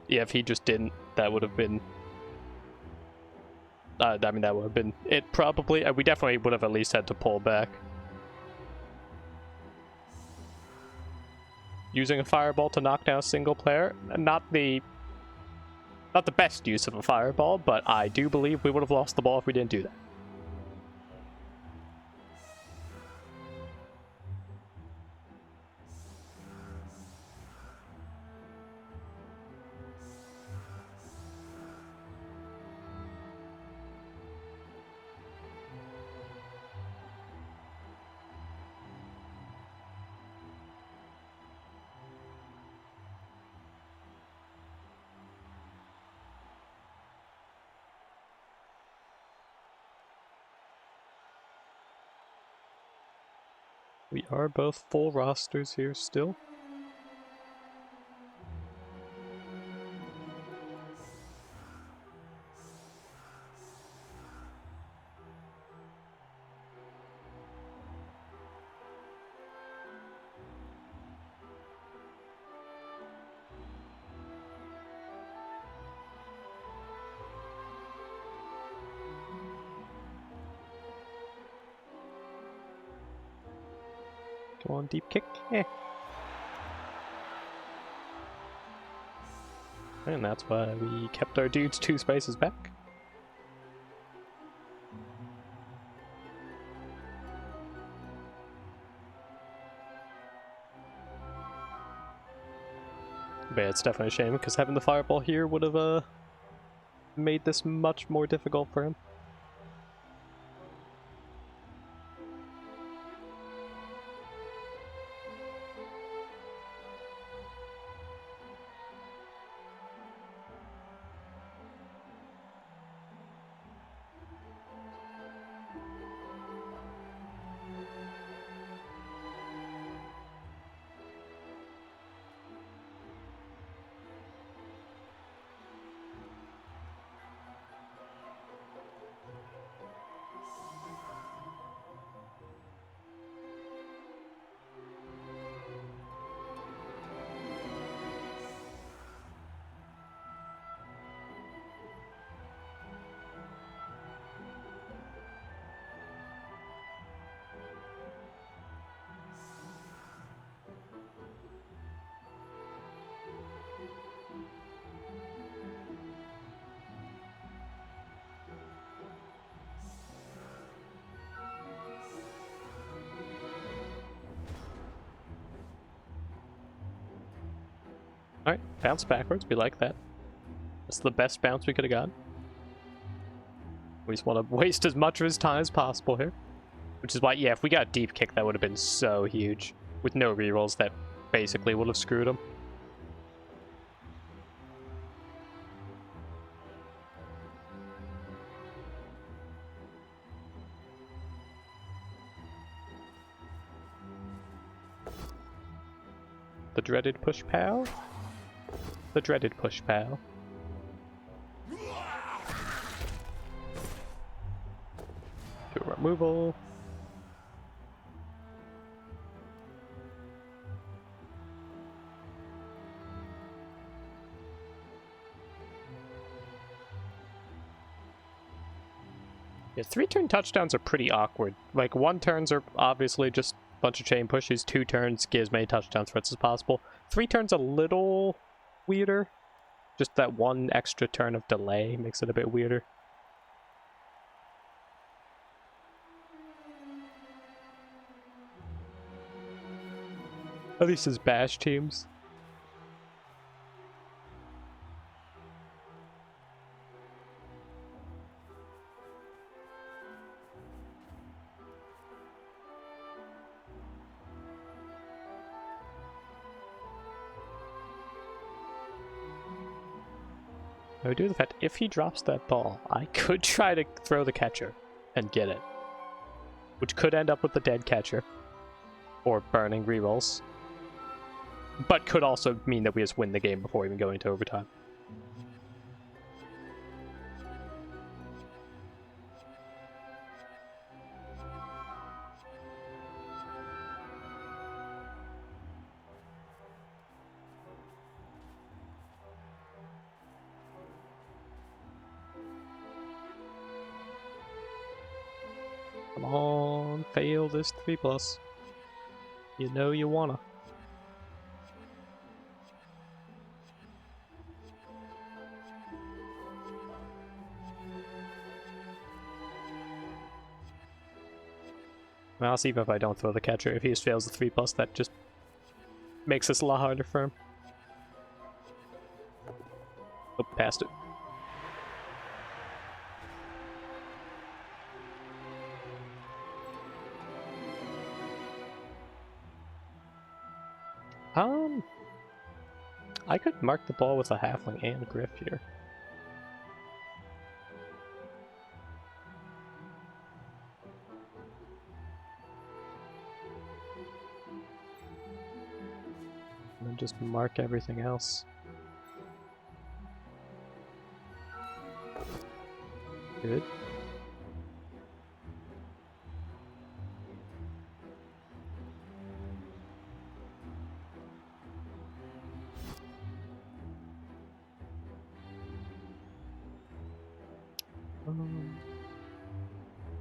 yeah, if he just didn't, that would have been... I mean, that would have been it probably. We definitely would have at least had to pull back. Using a fireball to knock down a single player, not the best use of a fireball, but I do believe we would have lost the ball if we didn't do that. We are both full rosters here still. Go on, deep kick. Eh. And that's why we kept our dudes 2 spaces back. But yeah, it's definitely a shame, because having the fireball here would have made this much more difficult for him. Alright, bounce backwards, we like that. That's the best bounce we could have gotten. We just want to waste as much of his time as possible here. Which is why, yeah, if we got deep kick, that would have been so huge. With no rerolls, that basically would have screwed him. The dreaded push pow? The dreaded push pow. Do a removal. Yeah, 3-turn touchdowns are pretty awkward. Like, 1 turns are obviously just a bunch of chain pushes, 2 turns get as many touchdown threats as possible. 3 turns a little weirder. Just that 1 extra turn of delay makes it a bit weirder. At least his bash teams. I would do the fact, if he drops that ball, I could try to throw the catcher and get it. Which could end up with the dead catcher. Or burning rerolls. But could also mean that we just win the game before even going to overtime. Come on, fail this 3+. You know you wanna. Well, even if I don't throw the catcher, if he just fails the 3+, that just makes this a lot harder for him. Oh, passed it. I could mark the ball with a halfling and Griff here. And then just mark everything else. Good.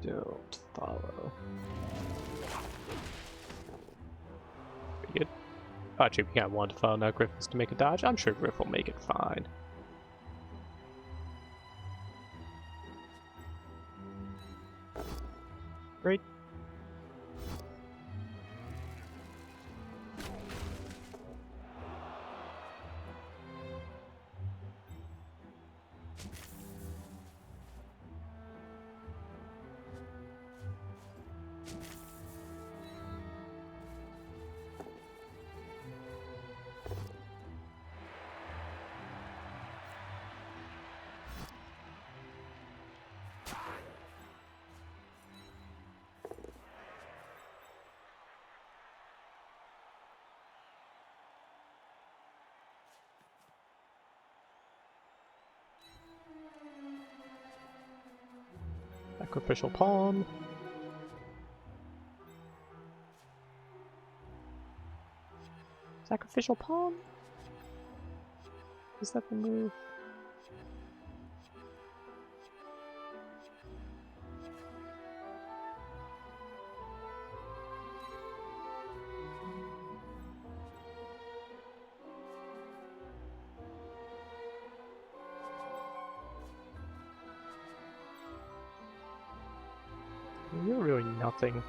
Don't follow. Pretty good. Actually, we got 1 to follow now. Griff is to make a dodge. I'm sure Griff will make it fine. Great. Sacrificial pawn. Sacrificial pawn? Is that the move? You're really nothing.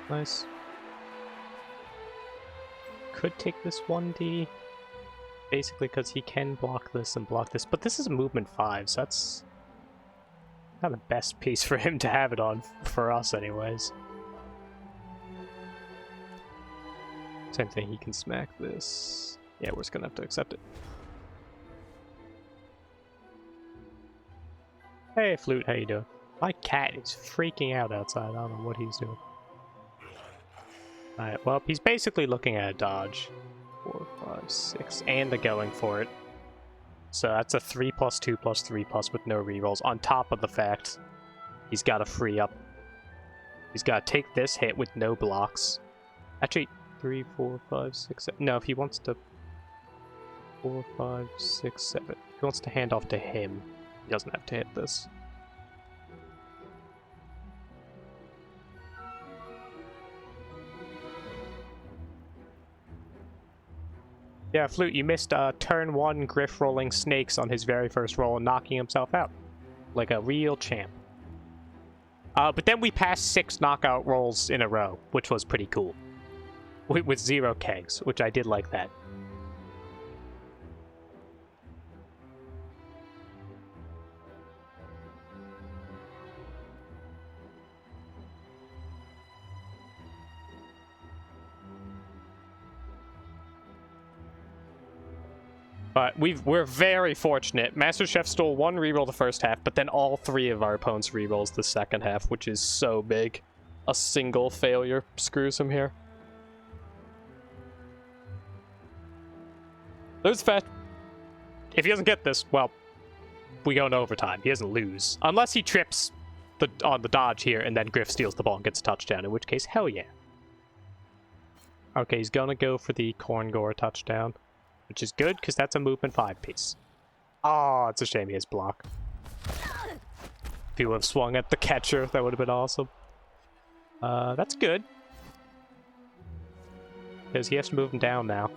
Nice. Could take this 1D. Basically because he can block this and block this. But this is a movement 5, so that's not the best piece for him to have it on, for us anyways. Same thing, he can smack this. Yeah, we're just gonna have to accept it. Hey, Flute, how you doing? My cat is freaking out outside. I don't know what he's doing. Alright, well, he's basically looking at a dodge. 4, 5, 6, and a going for it. So that's a 3+2+3+ with no rerolls, on top of the fact he's got to free up. He's got to take this hit with no blocks. Actually, 3, 4, 5, 6, 7. No, if he wants to... 4, 5, 6, 7. If he wants to hand off to him, he doesn't have to hit this. Yeah, Flute, you missed turn 1 Griff rolling snakes on his very first roll and knocking himself out. Like a real champ. But then we passed 6 knockout rolls in a row, which was pretty cool. With 0 kegs, which I did like that. But we're very fortunate. Master Chef stole 1 reroll the first half, but then all 3 of our opponents rerolls the second half, which is so big. A single failure screws him here. There's the fact, if he doesn't get this, well, we go into overtime. He doesn't lose. Unless he trips on the dodge here, and then Griff steals the ball and gets a touchdown, in which case, hell yeah. Okay, he's gonna go for the Khorne Gore touchdown. Which is good, because that's a movement 5 piece. Oh, it's a shame he has block. If he would have swung at the catcher, that would have been awesome. That's good. Because he has to move him down now.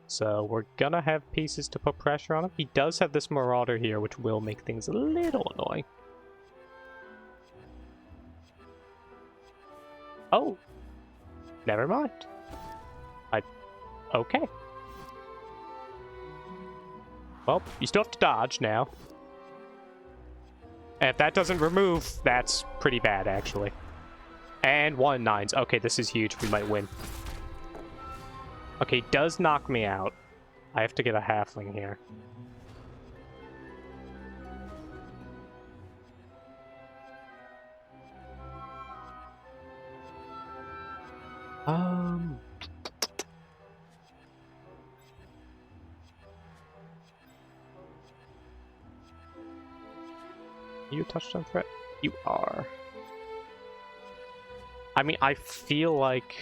So we're gonna have pieces to put pressure on him. He does have this Marauder here, which will make things a little annoying. Oh! Never mind. Okay. Well, you still have to dodge now. And if that doesn't remove, that's pretty bad, actually. And 1 9s. Okay, this is huge. We might win. Okay, does knock me out. I have to get a halfling here. You a touchdown threat? You are. I mean, I feel like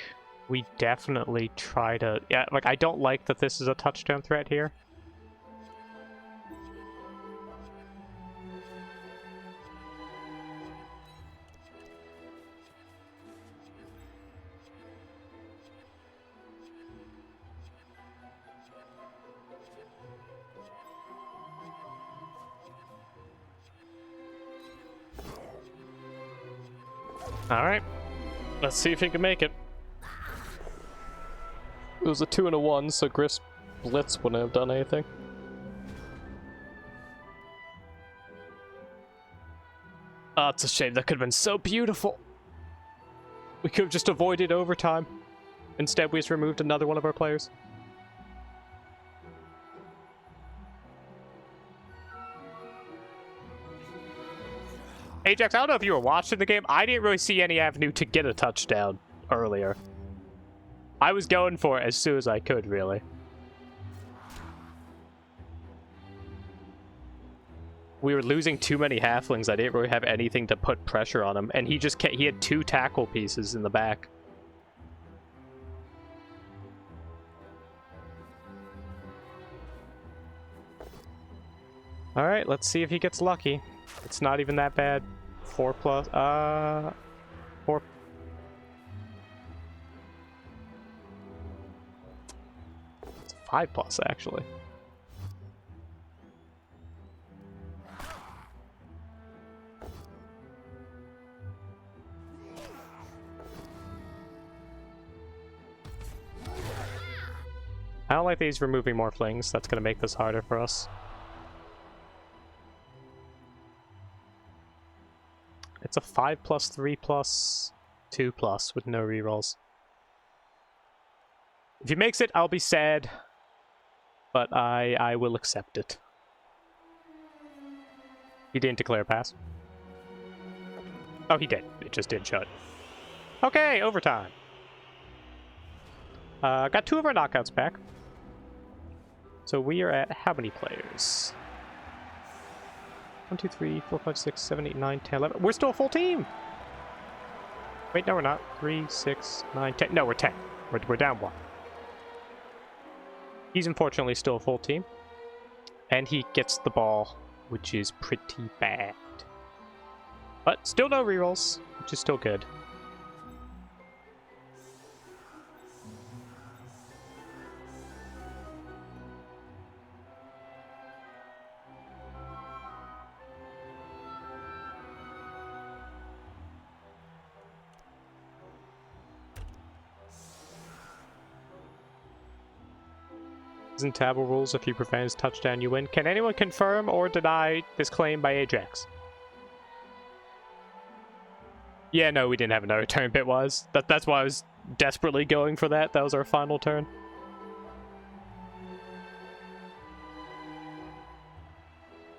we definitely try to... Yeah, like, I don't like that this is a touchdown threat here. Alright. Let's see if he can make it. It was a 2 and a 1, so Griff's blitz wouldn't have done anything. Oh, it's a shame. That could have been so beautiful. We could have just avoided overtime. Instead, we just removed another one of our players. Ajax, I don't know if you were watching the game. I didn't really see any avenue to get a touchdown earlier. I was going for it as soon as I could, really. We were losing too many halflings. I didn't really have anything to put pressure on him. And he just he had 2 tackle pieces in the back. Alright, let's see if he gets lucky. It's not even that bad. 4 plus, 4. It's 5 plus, actually. I don't like that he's removing more flings. That's going to make this harder for us. It's a 5 plus, 3 plus, 2 plus with no rerolls. If he makes it, I'll be sad, but I will accept it. He didn't declare a pass. Oh, he did. It just didn't show it. Okay, overtime. Got 2 of our knockouts back. So we are at how many players? 1, 2, 3, 4, 5, 6, 7, 8, 9, 10, 11. We're still a full team! Wait, no, we're not. 3, 6, 9, 10. No, we're 10. We're down 1. He's unfortunately still a full team. And he gets the ball, which is pretty bad. But still no rerolls, which is still good. In TABBL rules, if you prevent his touchdown, you win. Can anyone confirm or deny this claim by Ajax? Yeah, no, we didn't have another turn bitwise. That's why I was desperately going for that. That was our final turn.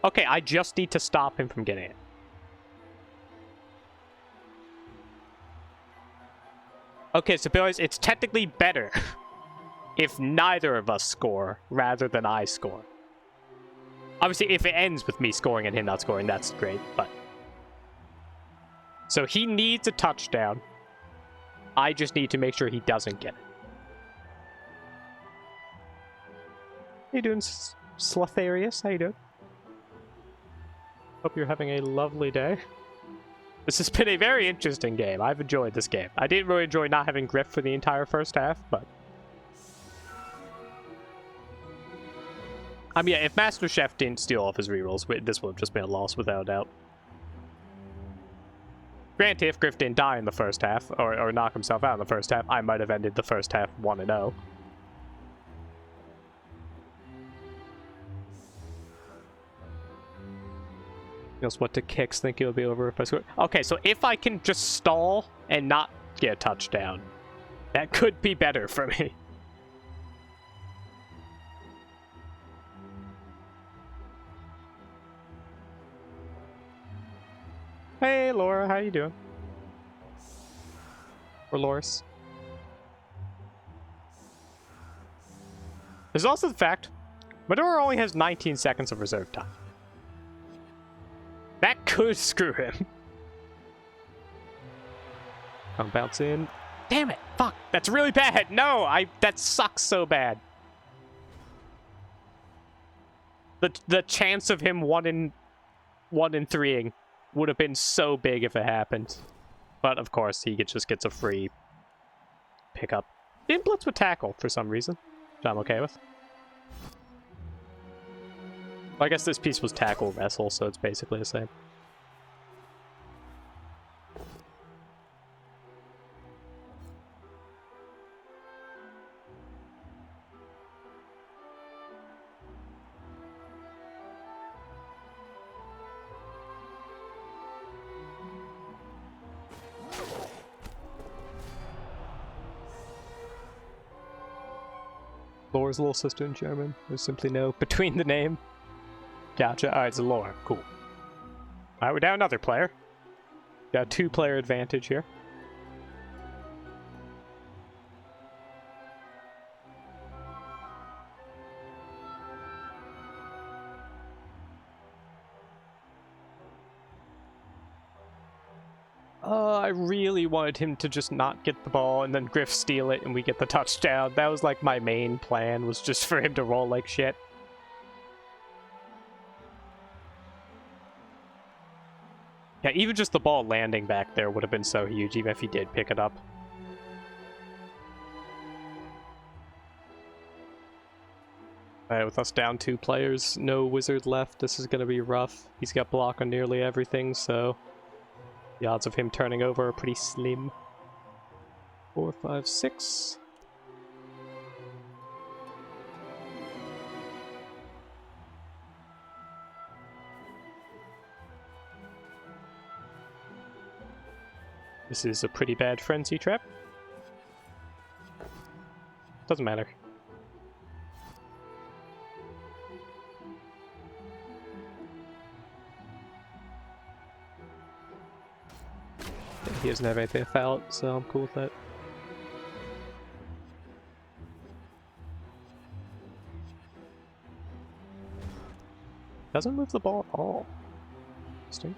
Okay, I just need to stop him from getting it. Okay, so boys, it's technically better if neither of us score, rather than I score. Obviously, if it ends with me scoring and him not scoring, that's great, but... So he needs a touchdown. I just need to make sure he doesn't get it. How you doing, Slotharius? How you doing? Hope you're having a lovely day. This has been a very interesting game. I've enjoyed this game. I didn't really enjoy not having Griff for the entire first half, but... I mean, yeah, if Master Chef didn't steal off his rerolls, this would have just been a loss without a doubt. Granted, if Griff didn't die in the first half, or knock himself out in the first half, I might have ended the first half 1-0. Knows what to kicks, think it'll be over if I score. Okay, so if I can just stall and not get a touchdown, that could be better for me. Hey, Laura, how you doing? Or Loris. There's also the fact, Medora only has 19 seconds of reserve time. That could screw him. I'll bounce in. Damn it! Fuck! That's really bad! No! That sucks so bad. The chance of him 1 in 3ing would have been so big if it happened. But of course, he just gets a free pickup. Didn't blitz with tackle for some reason, which I'm okay with. Well, I guess this piece was tackle wrestle, so it's basically the same. Laura's little sister in German. There's simply no between the name. Gotcha. Alright, it's Laura. Cool. Alright, we're down another player. Got a 2-player advantage here. I really wanted him to just not get the ball and then Griff steal it and we get the touchdown. That was like my main plan, was just for him to roll like shit. Yeah, even just the ball landing back there would have been so huge, even if he did pick it up. Alright, with us down 2 players, no wizard left, this is gonna be rough. He's got block on nearly everything, so the odds of him turning over are pretty slim. 4, 5, 6. This is a pretty bad frenzy trap. Doesn't matter. He doesn't have anything to foul it, so I'm cool with that. Doesn't move the ball at all. Interesting.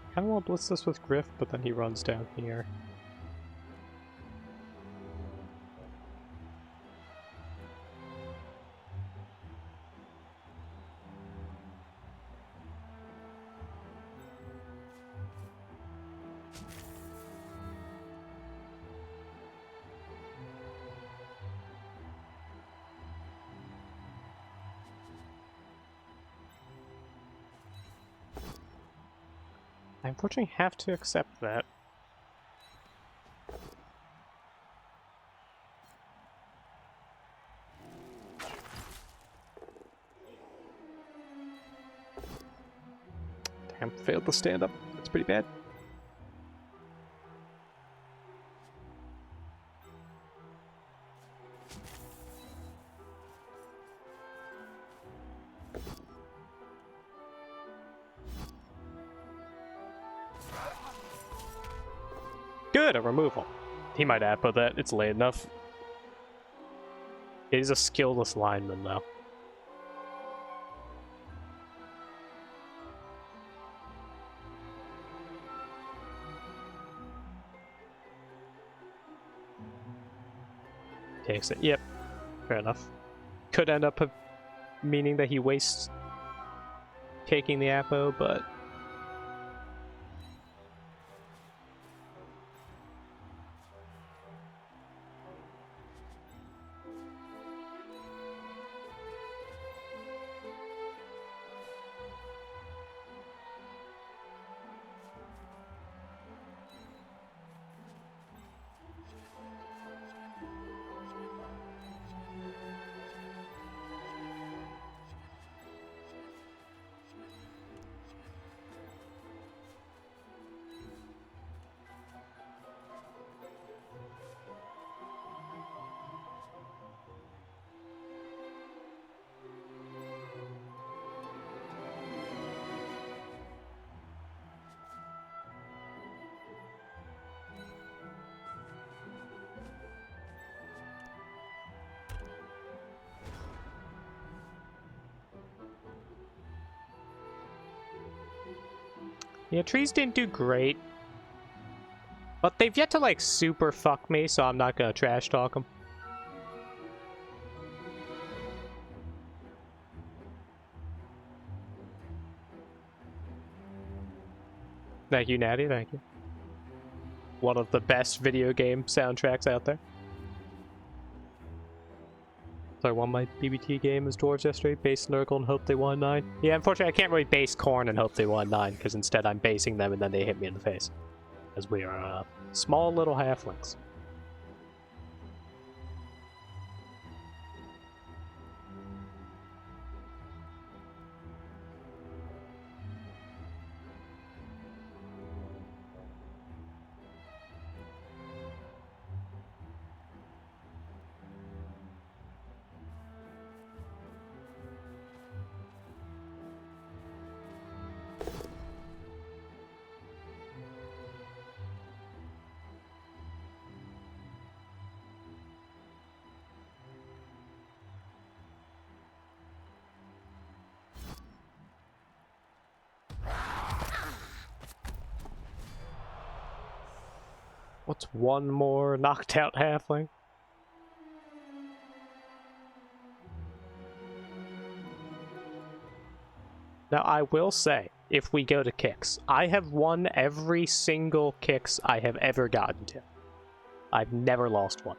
I kind of want to blitz this with Griff, but then he runs down here. I unfortunately have to accept that. Damn, failed to stand up. That's pretty bad. Good, a removal. He might appo that, it's late enough. He's a skillless lineman, though. Takes it. Yep, fair enough. Could end up meaning that he wastes taking the appo, but yeah, trees didn't do great. But they've yet to, like, super fuck me, so I'm not gonna trash talk them. Thank you, Natty, thank you. One of the best video game soundtracks out there. So I won my BBT game as dwarves yesterday, based Nurgle and hope they won 9. Yeah, unfortunately I can't really base Khorne and hope they won 9, because instead I'm basing them and then they hit me in the face. as we are small little halflings. What's one more knocked out halfling? Now, I will say, if we go to kicks, I have won every single kicks I have ever gotten to. I've never lost one.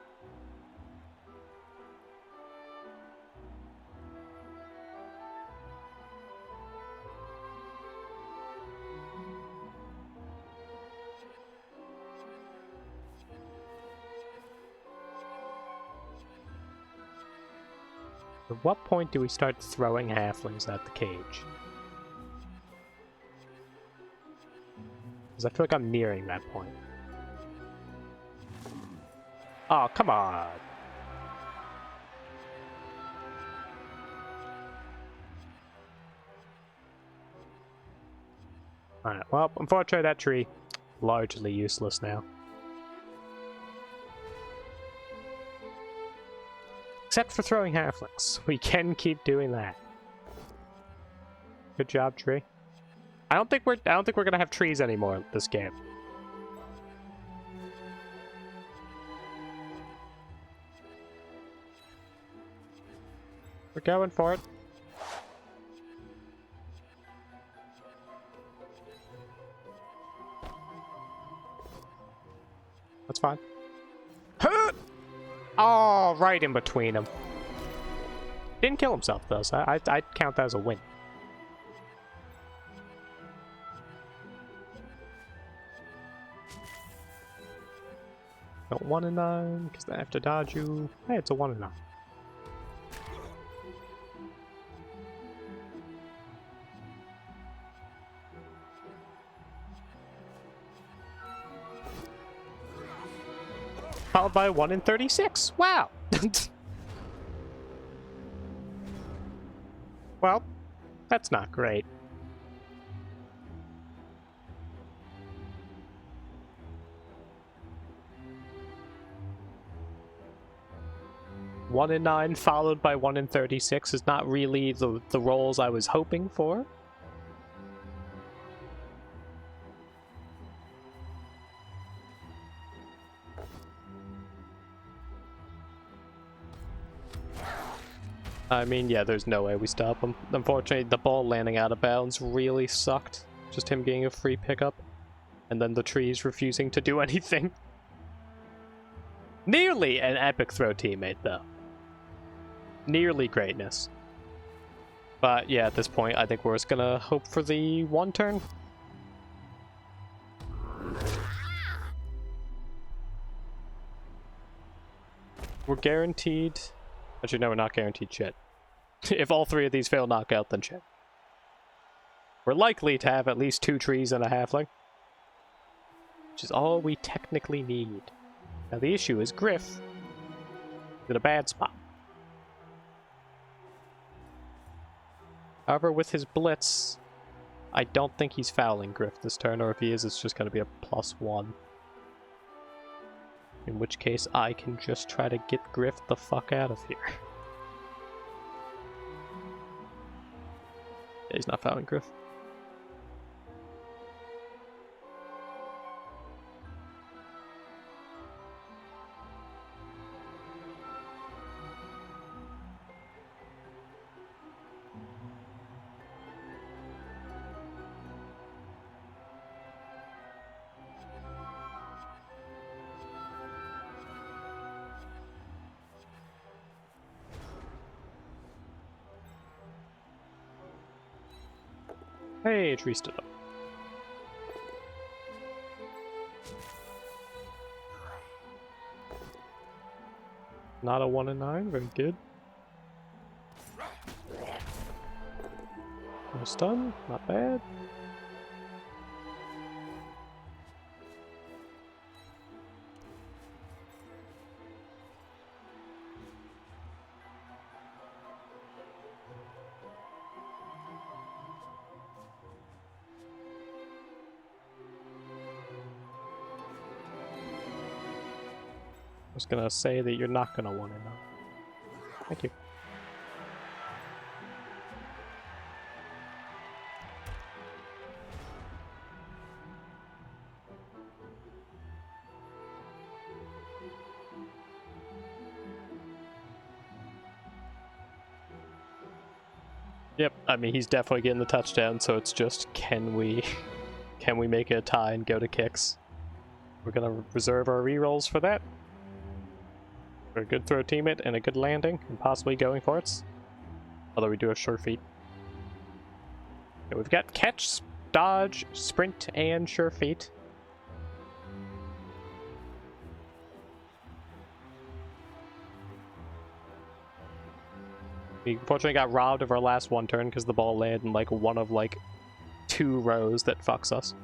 At what point do we start throwing halflings at the cage? Because I feel like I'm nearing that point. Oh, come on! Alright, well, unfortunately that tree, largely useless now. Except for throwing halflings. We can keep doing that. Good job, tree. I don't think we're gonna have trees anymore this game. We're going for it. That's fine. Oh, right in between them. Didn't kill himself though, so I'd count that as a win. Got 1 and 9, because they have to dodge you. Hey, it's a 1 and 9. Followed by 1 in 36. Wow! Well, that's not great. One in 9 followed by 1 in 36 is not really the rolls I was hoping for. I mean, yeah, there's no way we stop him. Unfortunately, the ball landing out of bounds really sucked. Just him getting a free pickup. And then the trees refusing to do anything. Nearly an epic throw teammate, though. Nearly greatness. But yeah, at this point, I think we're just gonna hope for the 1 turn. We're guaranteed... Actually, no, we're not guaranteed shit. If all 3 of these fail knockout, then shit. We're likely to have at least 2 trees and a halfling. Which is all we technically need. Now the issue is Griff is in a bad spot. However, with his blitz, I don't think he's fouling Griff this turn, or if he is, it's just going to be a +1. In which case, I can just try to get Griff the fuck out of here. Yeah, he's not fouling Griff. Hey, tree stood up. Not a 1 in 9, very good. No stun, not bad. I was gonna say that you're not gonna 1 in 9. Thank you. Yep, I mean he's definitely getting the touchdown, so it's just can we make it a tie and go to kicks? We're gonna reserve our rerolls for that. For a good throw teammate and a good landing, and possibly going for it. Although we do have sure feet. Okay, we've got catch, dodge, sprint, and sure feet. We unfortunately got robbed of our last one turn because the ball landed in like one of like 2 rows that fucks us.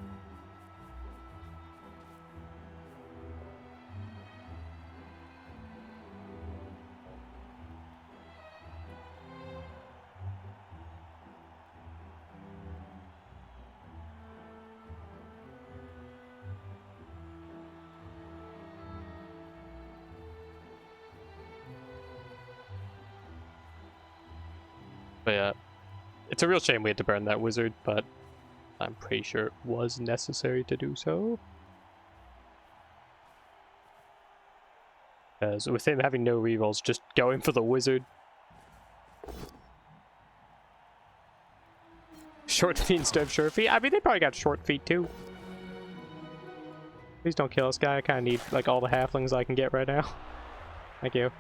But yeah, it's a real shame we had to burn that wizard, but I'm pretty sure it was necessary to do so. Because with him having no rerolls, just going for the wizard. Short feet instead of sure feet? I mean, they probably got short feet too. Please don't kill this guy. I kind of need like all the halflings I can get right now. Thank you.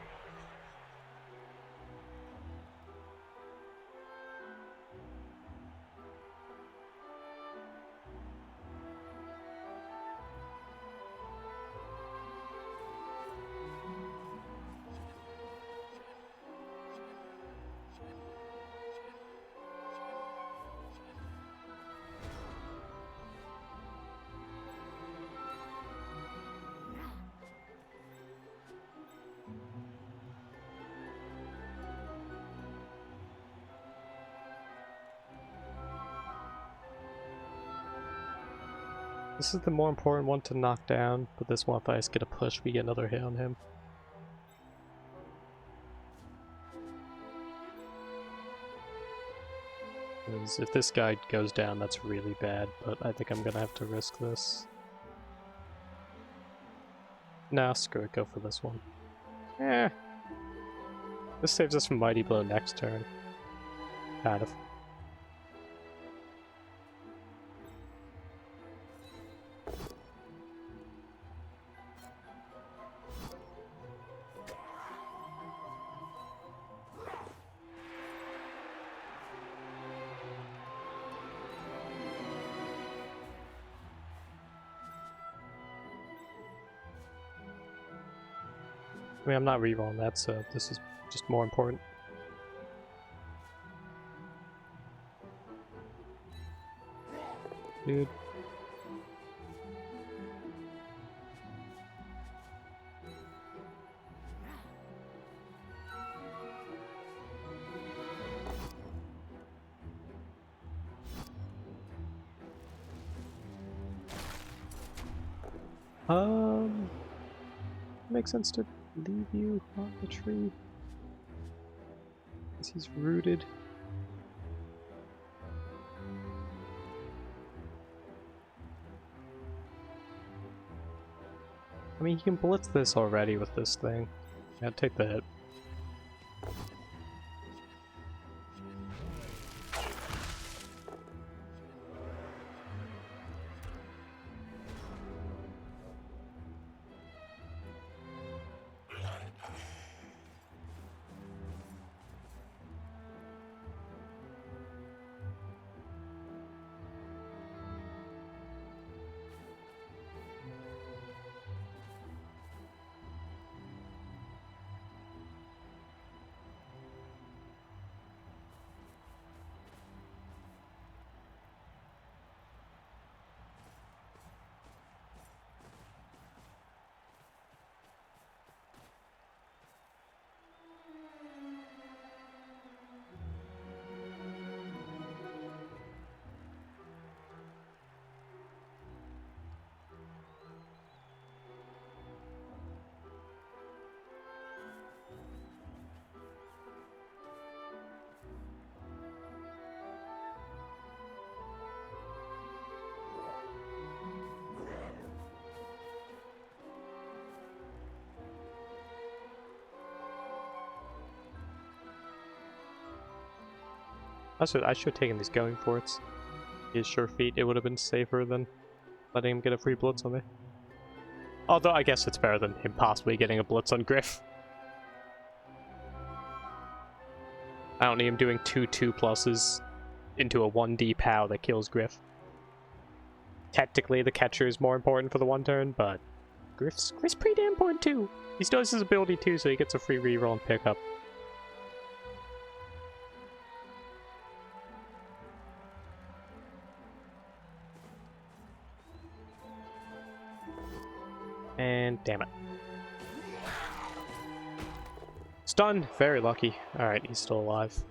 This is the more important one to knock down, but this one, if I just get a push, we get another hit on him. Because if this guy goes down, that's really bad, but I think I'm gonna have to risk this. Nah, screw it, go for this one. Eh. This saves us from Mighty Blow next turn. Kind of. I mean, I'm not rerolling that, so this is just more important. Dude. Makes sense to leave you on the tree. Because he's rooted. I mean, he can blitz this already with this thing. Yeah, take the hit. I should have taken these going forts. His sure feet, it would have been safer than letting him get a free blitz on me. Although I guess it's better than him possibly getting a blitz on Griff. I don't need him doing 2/2+ into a 1D POW that kills Griff. Technically, the catcher is more important for the one turn, but Griff's pretty damn important too. He still has his ability too, so he gets a free reroll and pickup. And damn it. Stunned, very lucky. Alright, he's still alive.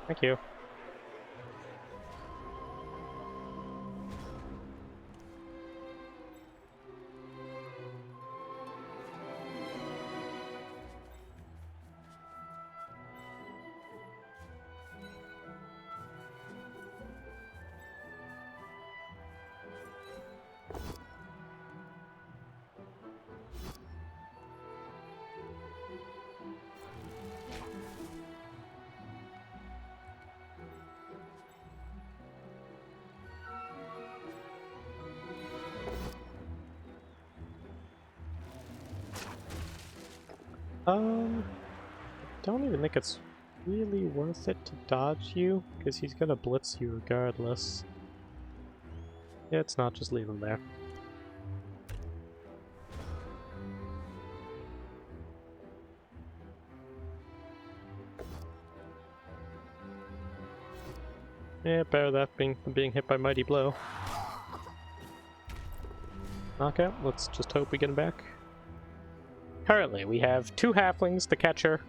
Thank you. Don't even think it's really worth it to dodge you, because he's gonna blitz you regardless. Yeah, it's not, just leave him there. Yeah, better that than being hit by Mighty Blow. Knockout, let's just hope we get him back. Currently, we have 2 halflings, the catcher,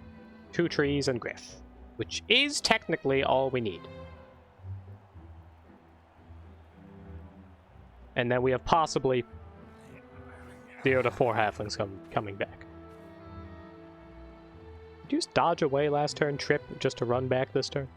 2 trees, and Griff, which is technically all we need. And then we have possibly 0 to 4 halflings coming back. Did you just dodge away last turn, trip, just to run back this turn?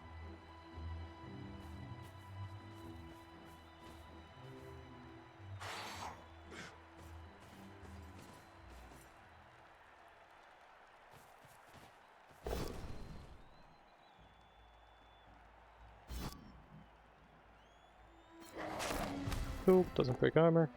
Cool, doesn't break armor.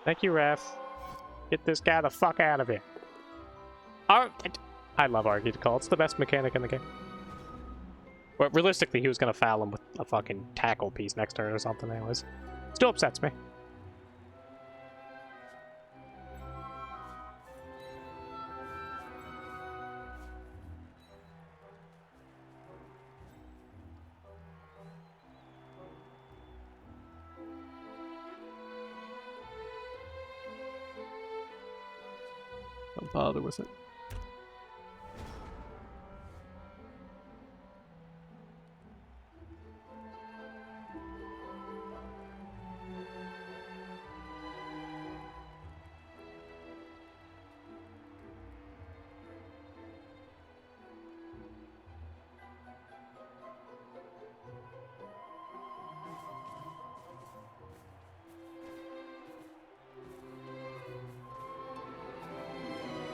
Thank you, Ref. Get this guy the fuck out of here. I love Argy Call. It's the best mechanic in the game. But realistically, he was gonna foul him with a fucking tackle piece next turn or something anyways. Still upsets me. Don't bother with it.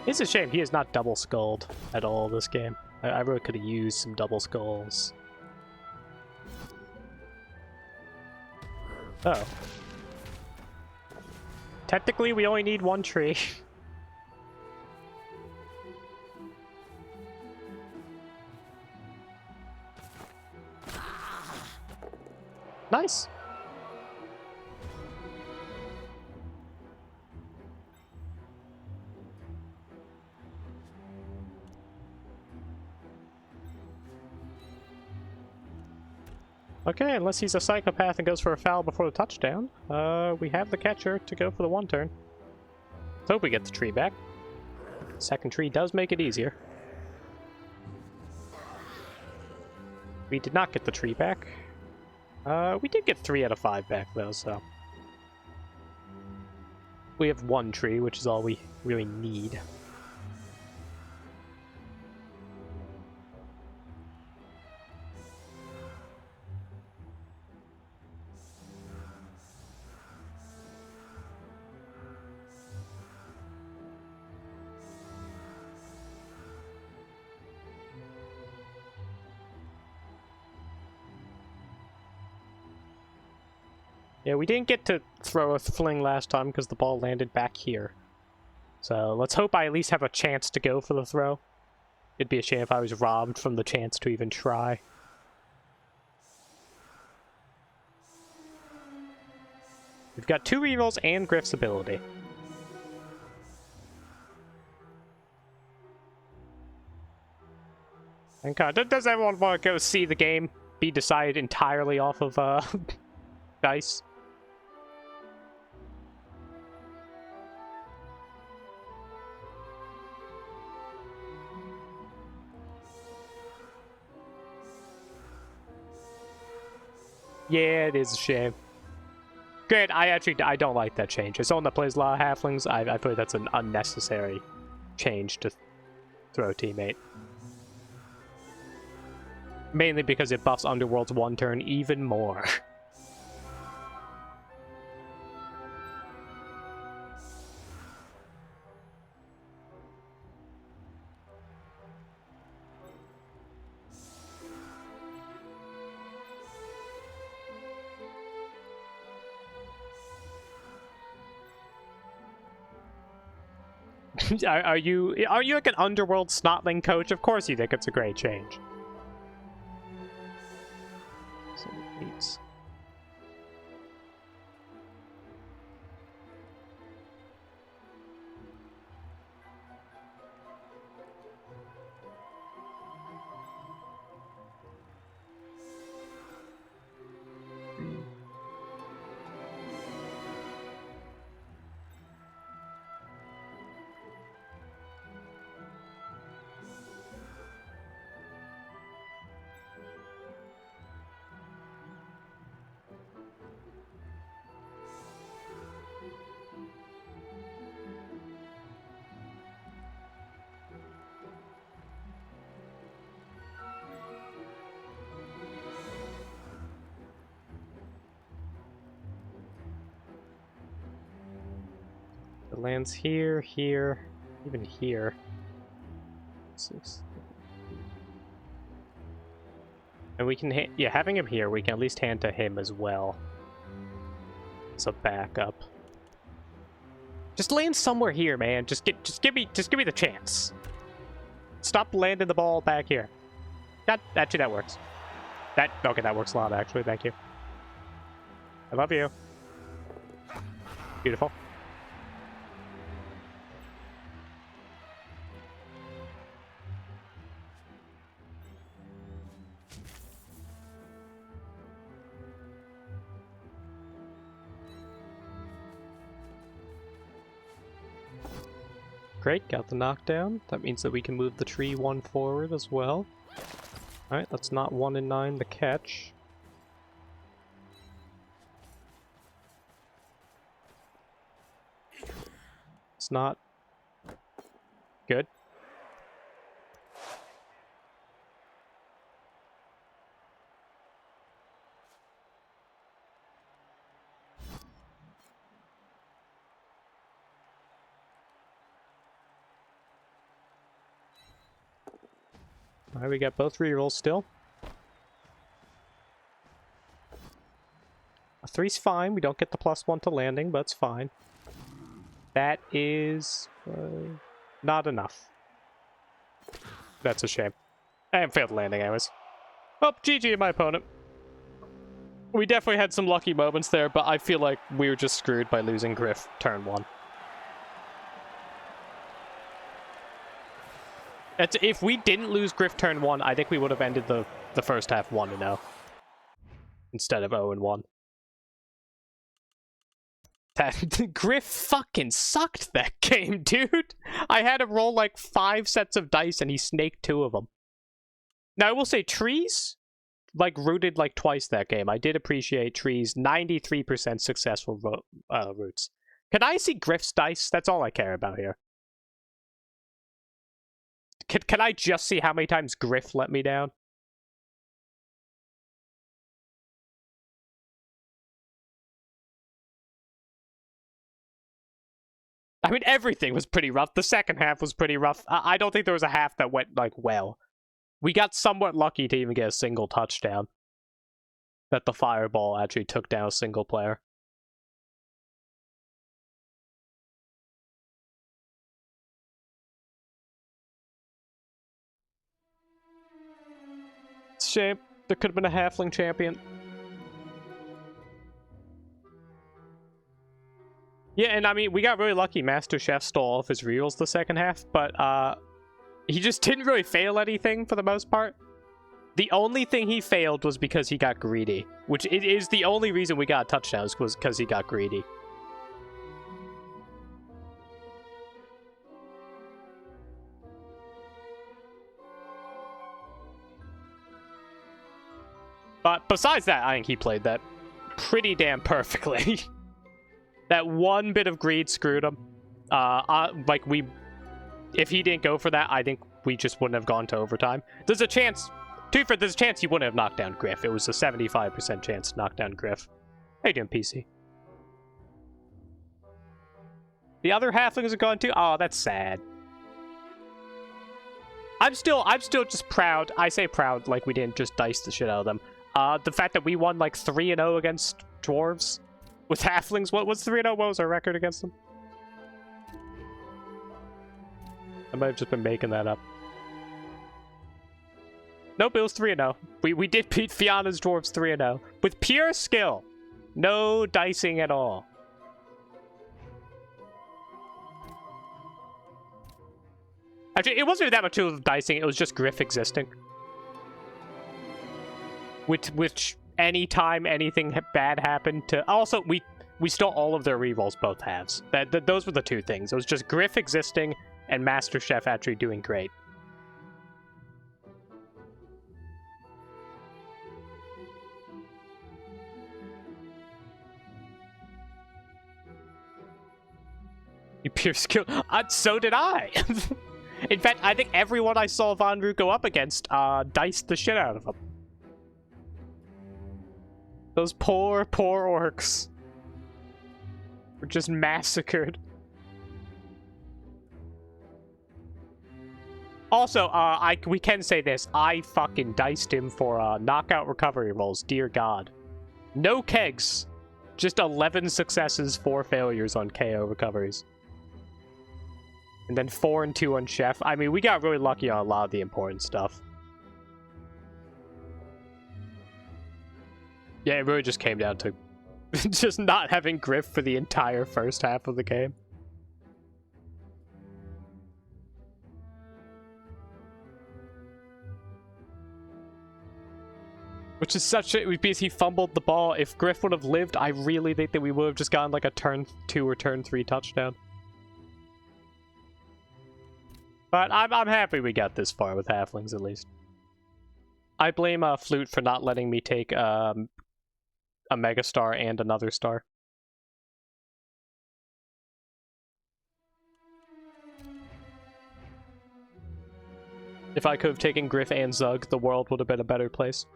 It's a shame he is not double skulled at all this game. I really could have used some double skulls. Oh. Technically, we only need 1 tree. Nice. Okay, unless he's a psychopath and goes for a foul before the touchdown, we have the catcher to go for the 1 turn. Let's hope we get the tree back. Second tree does make it easier. We did not get the tree back. We did get 3 out of 5 back, though, so... We have 1 tree, which is all we really need. Yeah, we didn't get to throw a fling last time because the ball landed back here. So let's hope I at least have a chance to go for the throw. It'd be a shame if I was robbed from the chance to even try. We've got 2 rerolls and Griff's ability. And does everyone want to go see the game be decided entirely off of dice? Yeah, it is a shame. Great, I don't like that change. As someone that plays a lot of halflings, I feel like that's an unnecessary change to throw teammate. Mainly because it buffs Underworld's 1 turn even more. Are you like an Underworld snotling coach? Of course you think it's a great change. So eights. It lands here, here, even here. 6. And we can, yeah, having him here, we can at least hand to him as well. It's a backup. Just land somewhere here, man. Just give me the chance. Stop landing the ball back here. Actually, that works. Okay, that works a lot, actually. Thank you. I love you. Beautiful. Great, got the knockdown. That means that we can move the tree 1 forward as well. Alright, that's not 1 and 9 the catch. It's not good. Alright, we got both rerolls still. A 3's fine. We don't get the +1 to landing, but it's fine. That is not enough. That's a shame. I failed landing anyways. Oh, GG to my opponent. We definitely had some lucky moments there, but I feel like we were just screwed by losing Griff turn 1. If we didn't lose Griff turn 1, I think we would have ended the first half 1-0 instead of 0-1. That Griff fucking sucked that game, dude. I had to roll like 5 sets of dice and he snaked 2 of them. Now I will say trees like rooted like twice that game. I did appreciate Tree's 93% successful roots. Can I see Griff's dice? That's all I care about here. Can I just see how many times Griff let me down? I mean, everything was pretty rough. The second half was pretty rough. I don't think there was a half that went, like, well. We got somewhat lucky to even get a single touchdown. That the fireball actually took down a single player. It's a shame. There could have been a halfling champion. Yeah, and I mean, we got really lucky. Master Chef stole all of his rerolls the second half, but he just didn't really fail anything for the most part. The only thing he failed was because he got greedy, which it is the only reason we got touchdowns, was because he got greedy. But besides that, I think he played that pretty damn perfectly. That one bit of greed screwed him. Like, if he didn't go for that, I think we just wouldn't have gone to overtime. There's a chance, there's a chance he wouldn't have knocked down Griff. It was a 75% chance to knock down Griff. How you doing, PC? The other halflings are going too? Oh, that's sad. I'm still just proud. I say proud, like we didn't just dice the shit out of them. The fact that we won like 3-0 against dwarves. With halflings, what was 3-0? What was our record against them? I might have just been making that up. Nope, it was 3-0. We did beat Fianna's dwarves 3-0. With pure skill. No dicing at all. Actually, it wasn't even that much of dicing, it was just Griff existing. Which anytime anything bad happened to... Also, we stole all of their rerolls both halves. Those were the two things. It was just Griff existing and Master Chef actually doing great. You pure skill... so did I! In fact, I think everyone I saw Vonru go up against diced the shit out of him. Those poor orcs were just massacred. Also, we can say this. I fucking diced him for knockout recovery rolls, dear god. No kegs. Just 11 successes, 4 failures on KO recoveries. And then 4 and 2 on Chef. I mean, we got really lucky on a lot of the important stuff. Yeah, it really just came down to just not having Griff for the entire first half of the game. Which is such a... Because he fumbled the ball. If Griff would have lived, I really think that we would have just gotten like a turn 2 or turn 3 touchdown. But I'm happy we got this far with halflings, at least. I blame Flute for not letting me take a megastar and another star. If I could have taken Griff and Zug, the world would have been a better place.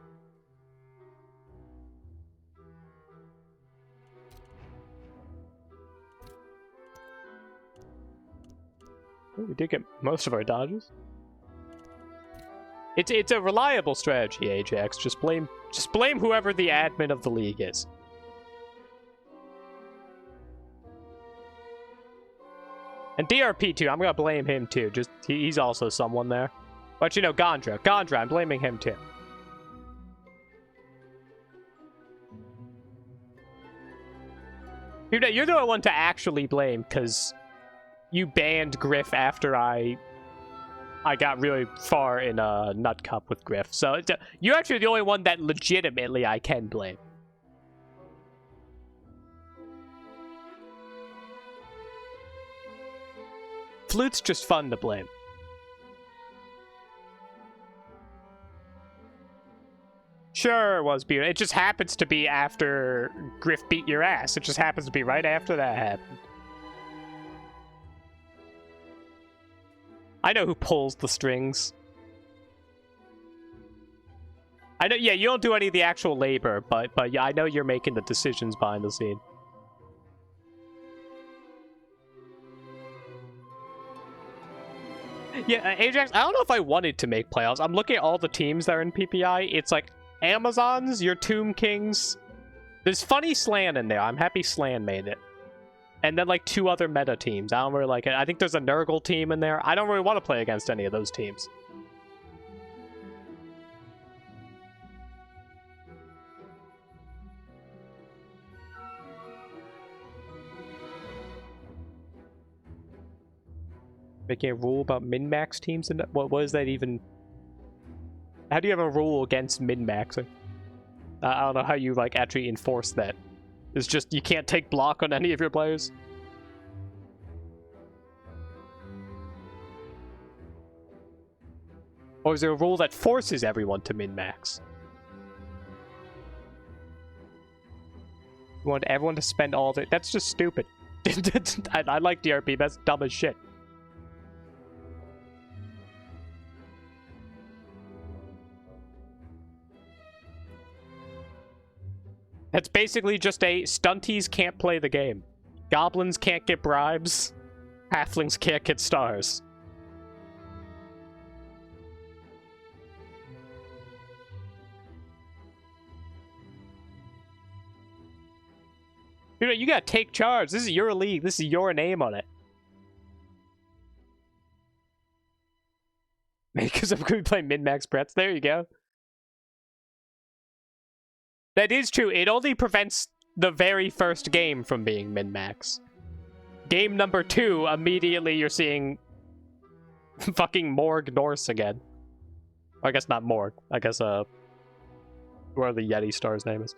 Ooh, we did get most of our dodges. It's a reliable strategy, Ajax. Just blame whoever the admin of the league is. And DRP too, I'm gonna blame him too. Just he's also someone there. But you know, Gondra, I'm blaming him too. You're the one to actually blame, because you banned Griff after I got really far in a nut cup with Griff. So you're actually the only one that legitimately I can blame. Flute's just fun to blame. Sure, it was beautiful. It just happens to be after Griff beat your ass. It just happens to be right after that happened. I know who pulls the strings. I know, yeah, you don't do any of the actual labor, but yeah, I know you're making the decisions behind the scene. Yeah, Ajax, I don't know if I wanted to make playoffs. I'm looking at all the teams that are in PPI. It's like Amazons, your Tomb Kings. There's funny Slan in there. I'm happy Slan made it. And then like 2 other meta teams. I don't really like it. I think there's a Nurgle team in there. I don't really want to play against any of those teams. Making a rule about min-max teams? And what is that even? How do you have a rule against min-maxing? I don't know how you like actually enforce that. It's just you can't take block on any of your players. Or is there a rule that forces everyone to min-max? You want everyone to spend all their... That's just stupid. I like DRP, that's dumb as shit. That's basically just a stunties can't play the game. Goblins can't get bribes. Halflings can't get stars. You know, you gotta take charge. This is your league. This is your name on it. Because I'm going to be playing min-max Bretts. There you go. That is true. It only prevents the very first game from being min-max. Game number 2, immediately you're seeing fucking Morg Norse again. Or I guess not Morg. I guess, whatever the Yeti star's name is.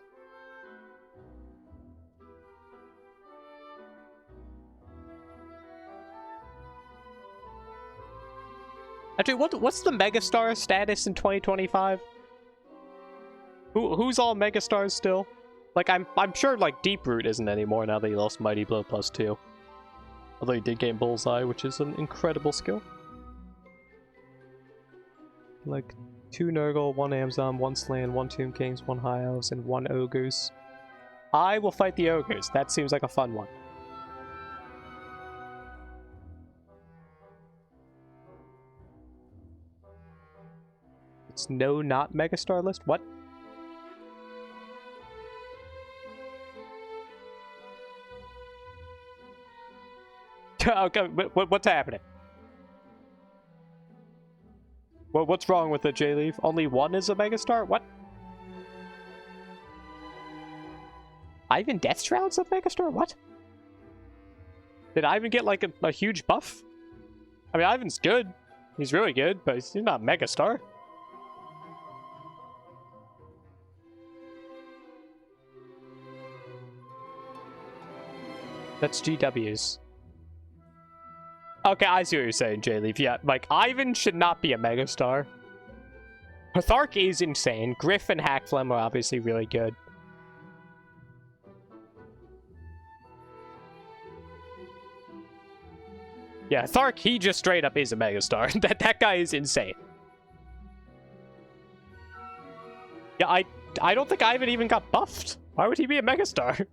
Actually, what's the Megastar status in 2025? Who's all Megastars still? Like, I'm sure, like, Deeproot isn't anymore now that he lost Mighty Blow +2. Although he did gain Bullseye, which is an incredible skill. Like, 2 Nurgle, 1 Amazon, 1 Slan, 1 Tomb Kings, 1 High Elves, and 1 Ogres. I will fight the Ogres. That seems like a fun one. It's no not Megastar list? What? Okay, what's happening? What's wrong with the J-Leaf? Only 1 is a Megastar? What? Ivan Deathshroud's a Megastar? What? Did Ivan get like a huge buff? I mean, Ivan's good. He's really good, but he's not Megastar. That's GW's. Okay, I see what you're saying, J-Leaf. Yeah, like, Ivan should not be a Megastar. Hthark is insane. Griff and Hackflem are obviously really good. Yeah, Hthark, he just straight up is a Megastar. that guy is insane. Yeah, I don't think Ivan even got buffed. Why would he be a Megastar?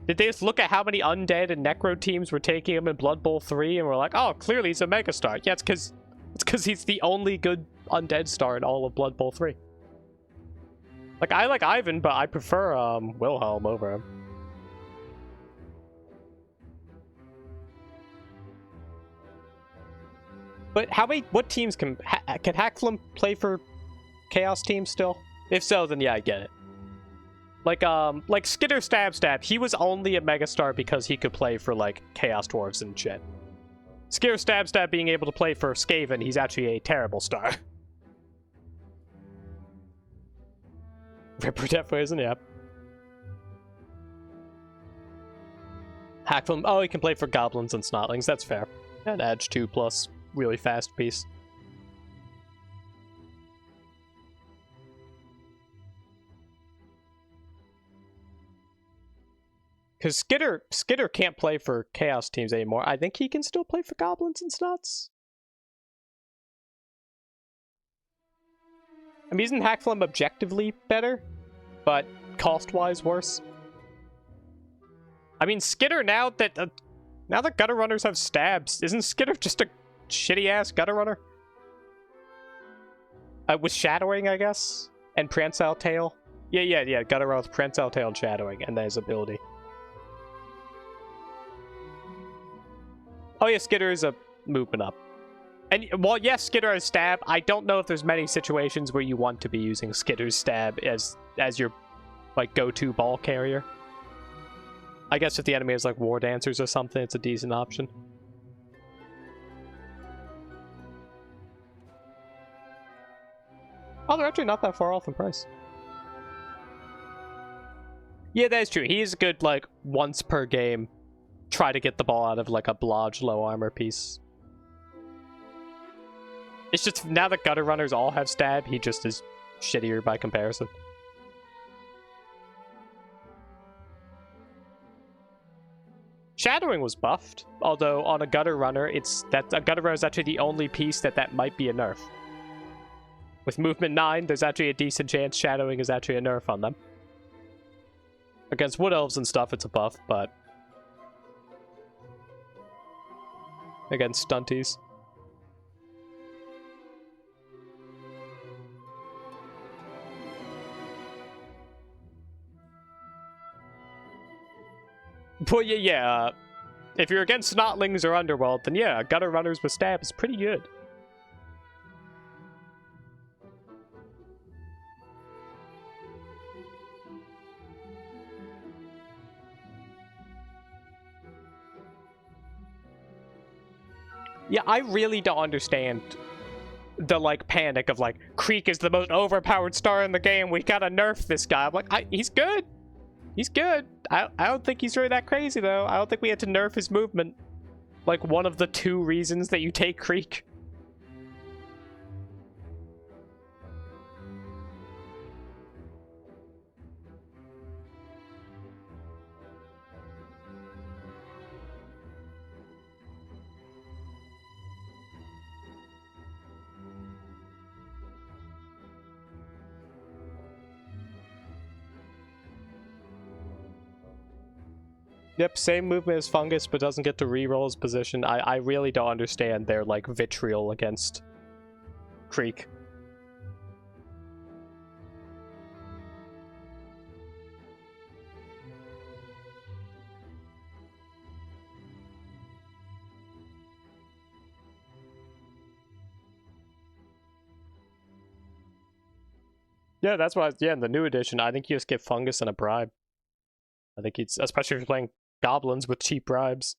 Did they just look at how many undead and necro teams were taking him in Blood Bowl 3 and were like, oh, clearly he's a Megastar. Yeah, it's because he's the only good undead star in all of Blood Bowl 3. Like, I like Ivan, but I prefer Wilhelm over him. But what teams can Hackflem play for Chaos teams still? If so, then yeah, I get it. Like Skitter Stab, he was only a Megastar because he could play for, like, Chaos Dwarves and shit. Skitter Stab being able to play for Skaven, he's actually a terrible star. Ripper definitely isn't, yeah. Hackflem, oh, he can play for Goblins and Snotlings, that's fair. And Edge 2+, really fast piece. Because Skitter can't play for Chaos teams anymore. I think he can still play for Goblins and Snuts. I mean, isn't Hackflem objectively better, but cost-wise worse? I mean, Skitter, now that gutter runners have stabs, isn't Skitter just a shitty-ass gutter runner? With shadowing, I guess? And Prehensile Tail? Yeah, gutter runner with Prehensile Tail and shadowing, and then his ability. Oh yeah, Skitter is a movement up. And while yes, Skitter has stab, I don't know if there's many situations where you want to be using Skitter's stab as your like go-to ball carrier. I guess if the enemy has like War Dancers or something, it's a decent option. Oh, they're actually not that far off in price. Yeah, that is true. He is good, like, once per game. Try to get the ball out of, like, a blodge low armor piece. It's just, now that gutter runners all have stab, he just is shittier by comparison. Shadowing was buffed, although on a gutter runner, a gutter runner is actually the only piece that might be a nerf. With movement 9, there's actually a decent chance shadowing is actually a nerf on them. Against Wood Elves and stuff, it's a buff, but against stunties. But yeah, if you're against Snotlings or Underworld, then yeah, gutter runners with stab is pretty good. Yeah, I really don't understand the, like, panic of, like, Creek is the most overpowered star in the game, we gotta nerf this guy. I'm like, he's good. He's good. I don't think he's really that crazy, though. I don't think we had to nerf his movement. Like, one of the 2 reasons that you take Creek. Yep, same movement as Fungus, but doesn't get to reroll his position. I really don't understand their, like, vitriol against Creek. Yeah, that's why, yeah, in the new edition, I think you just get Fungus and a bribe. I think it's, especially if you're playing Goblins with cheap bribes.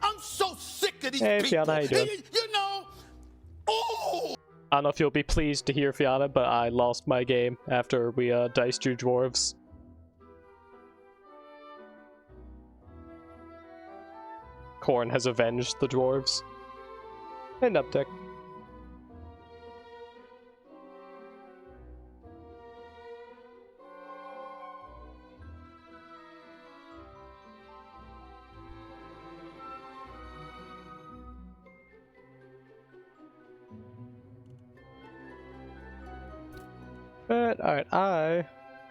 I'm so sick of these Hey, people. Fiona, how you doing? You know, oh! I don't know if you'll be pleased to hear, Fiona, but I lost my game after we diced your dwarves. Khorne has avenged the dwarves. And uptick. But, alright, I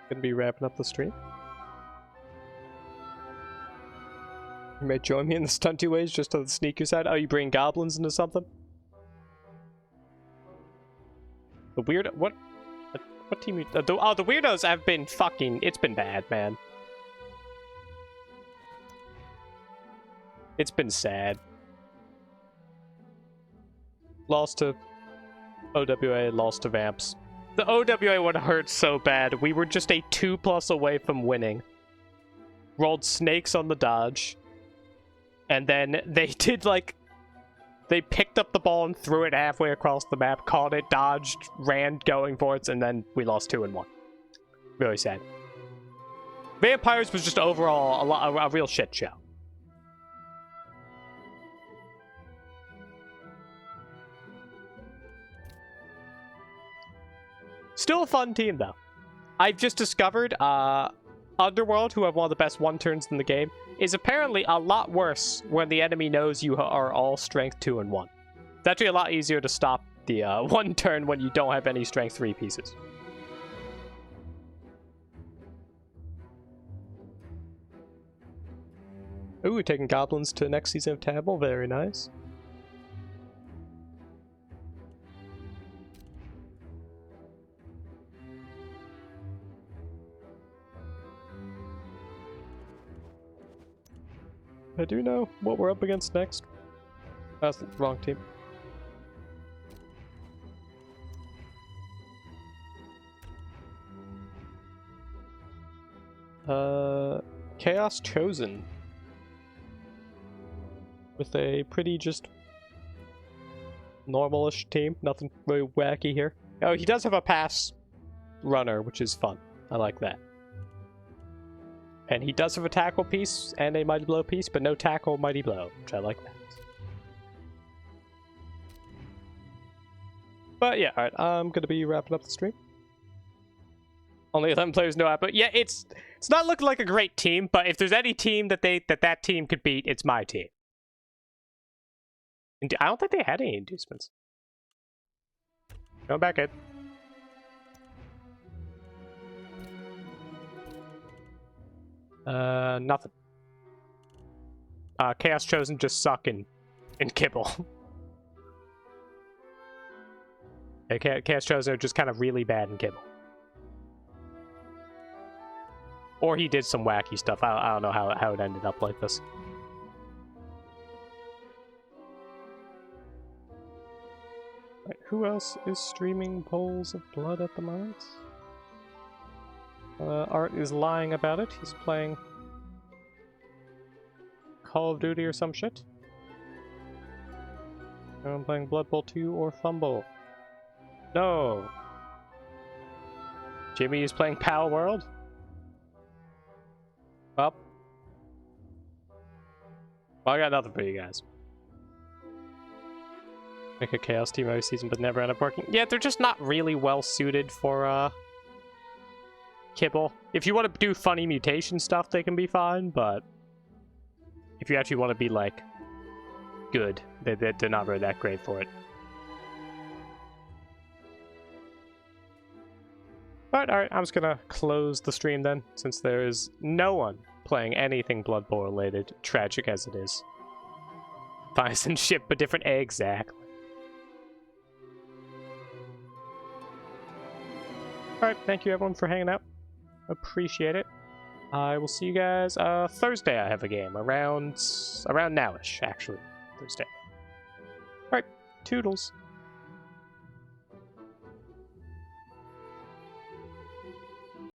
gonna be wrapping up the stream. You may join me in the stunty ways just to sneak your side. Oh, you bring goblins into something? The weird... What team you... the weirdos have been fucking... It's been bad, man. It's been sad. Lost to OWA, lost to Vamps. The OWA one hurt so bad. We were just a 2+ away from winning. Rolled snakes on the dodge. And then they did, like... They picked up the ball and threw it halfway across the map, caught it, dodged, ran going for it, and then we lost 2-1. Really sad. Vampires was just overall a real shit show. still a fun team, though. I've just discovered Underworld, who have one of the best one-turns in the game, is apparently a lot worse when the enemy knows you are all strength 2 and 1. It's actually a lot easier to stop the one turn when you don't have any strength 3 pieces. Ooh, we're taking goblins to next season of TABBL. Very nice. I do know what we're up against next. That's the wrong team. Chaos Chosen. With a pretty just normalish team. Nothing really wacky here. Oh, he does have a pass runner, which is fun. I like that. And he does have a tackle piece and a mighty blow piece, but no tackle mighty blow, which I like that. But yeah, alright, I'm gonna be wrapping up the stream. Only 11 players, no app, but yeah, it's not looking like a great team, but if there's any team that that team could beat, it's my team. And I don't think they had any inducements. Going back in. Nothing. Chaos Chosen just suck in Kibble. Chaos Chosen are just kind of really bad in Kibble. Or he did some wacky stuff. I don't know how it ended up like this. Right, who else is streaming Bowls of Blood at the moment? Art is lying about it. He's playing Call of Duty or some shit. I'm playing Blood Bowl 2 or Fumble. No! Jimmy is playing Pal World? Well, I got nothing for you guys. Make a Chaos team every season but never end up working. Yeah, they're just not really well suited for, Kibble. If you want to do funny mutation stuff, they can be fine, but if you actually want to be, like, good, they're not really that great for it. But, alright, I'm just gonna close the stream then, since there is no one playing anything Blood Bowl related, tragic as it is. Finds and ship a different exactly. Alright, thank you everyone for hanging out. Appreciate it. I will see you guys Thursday. I have a game around nowish, actually. Thursday. Alright, toodles.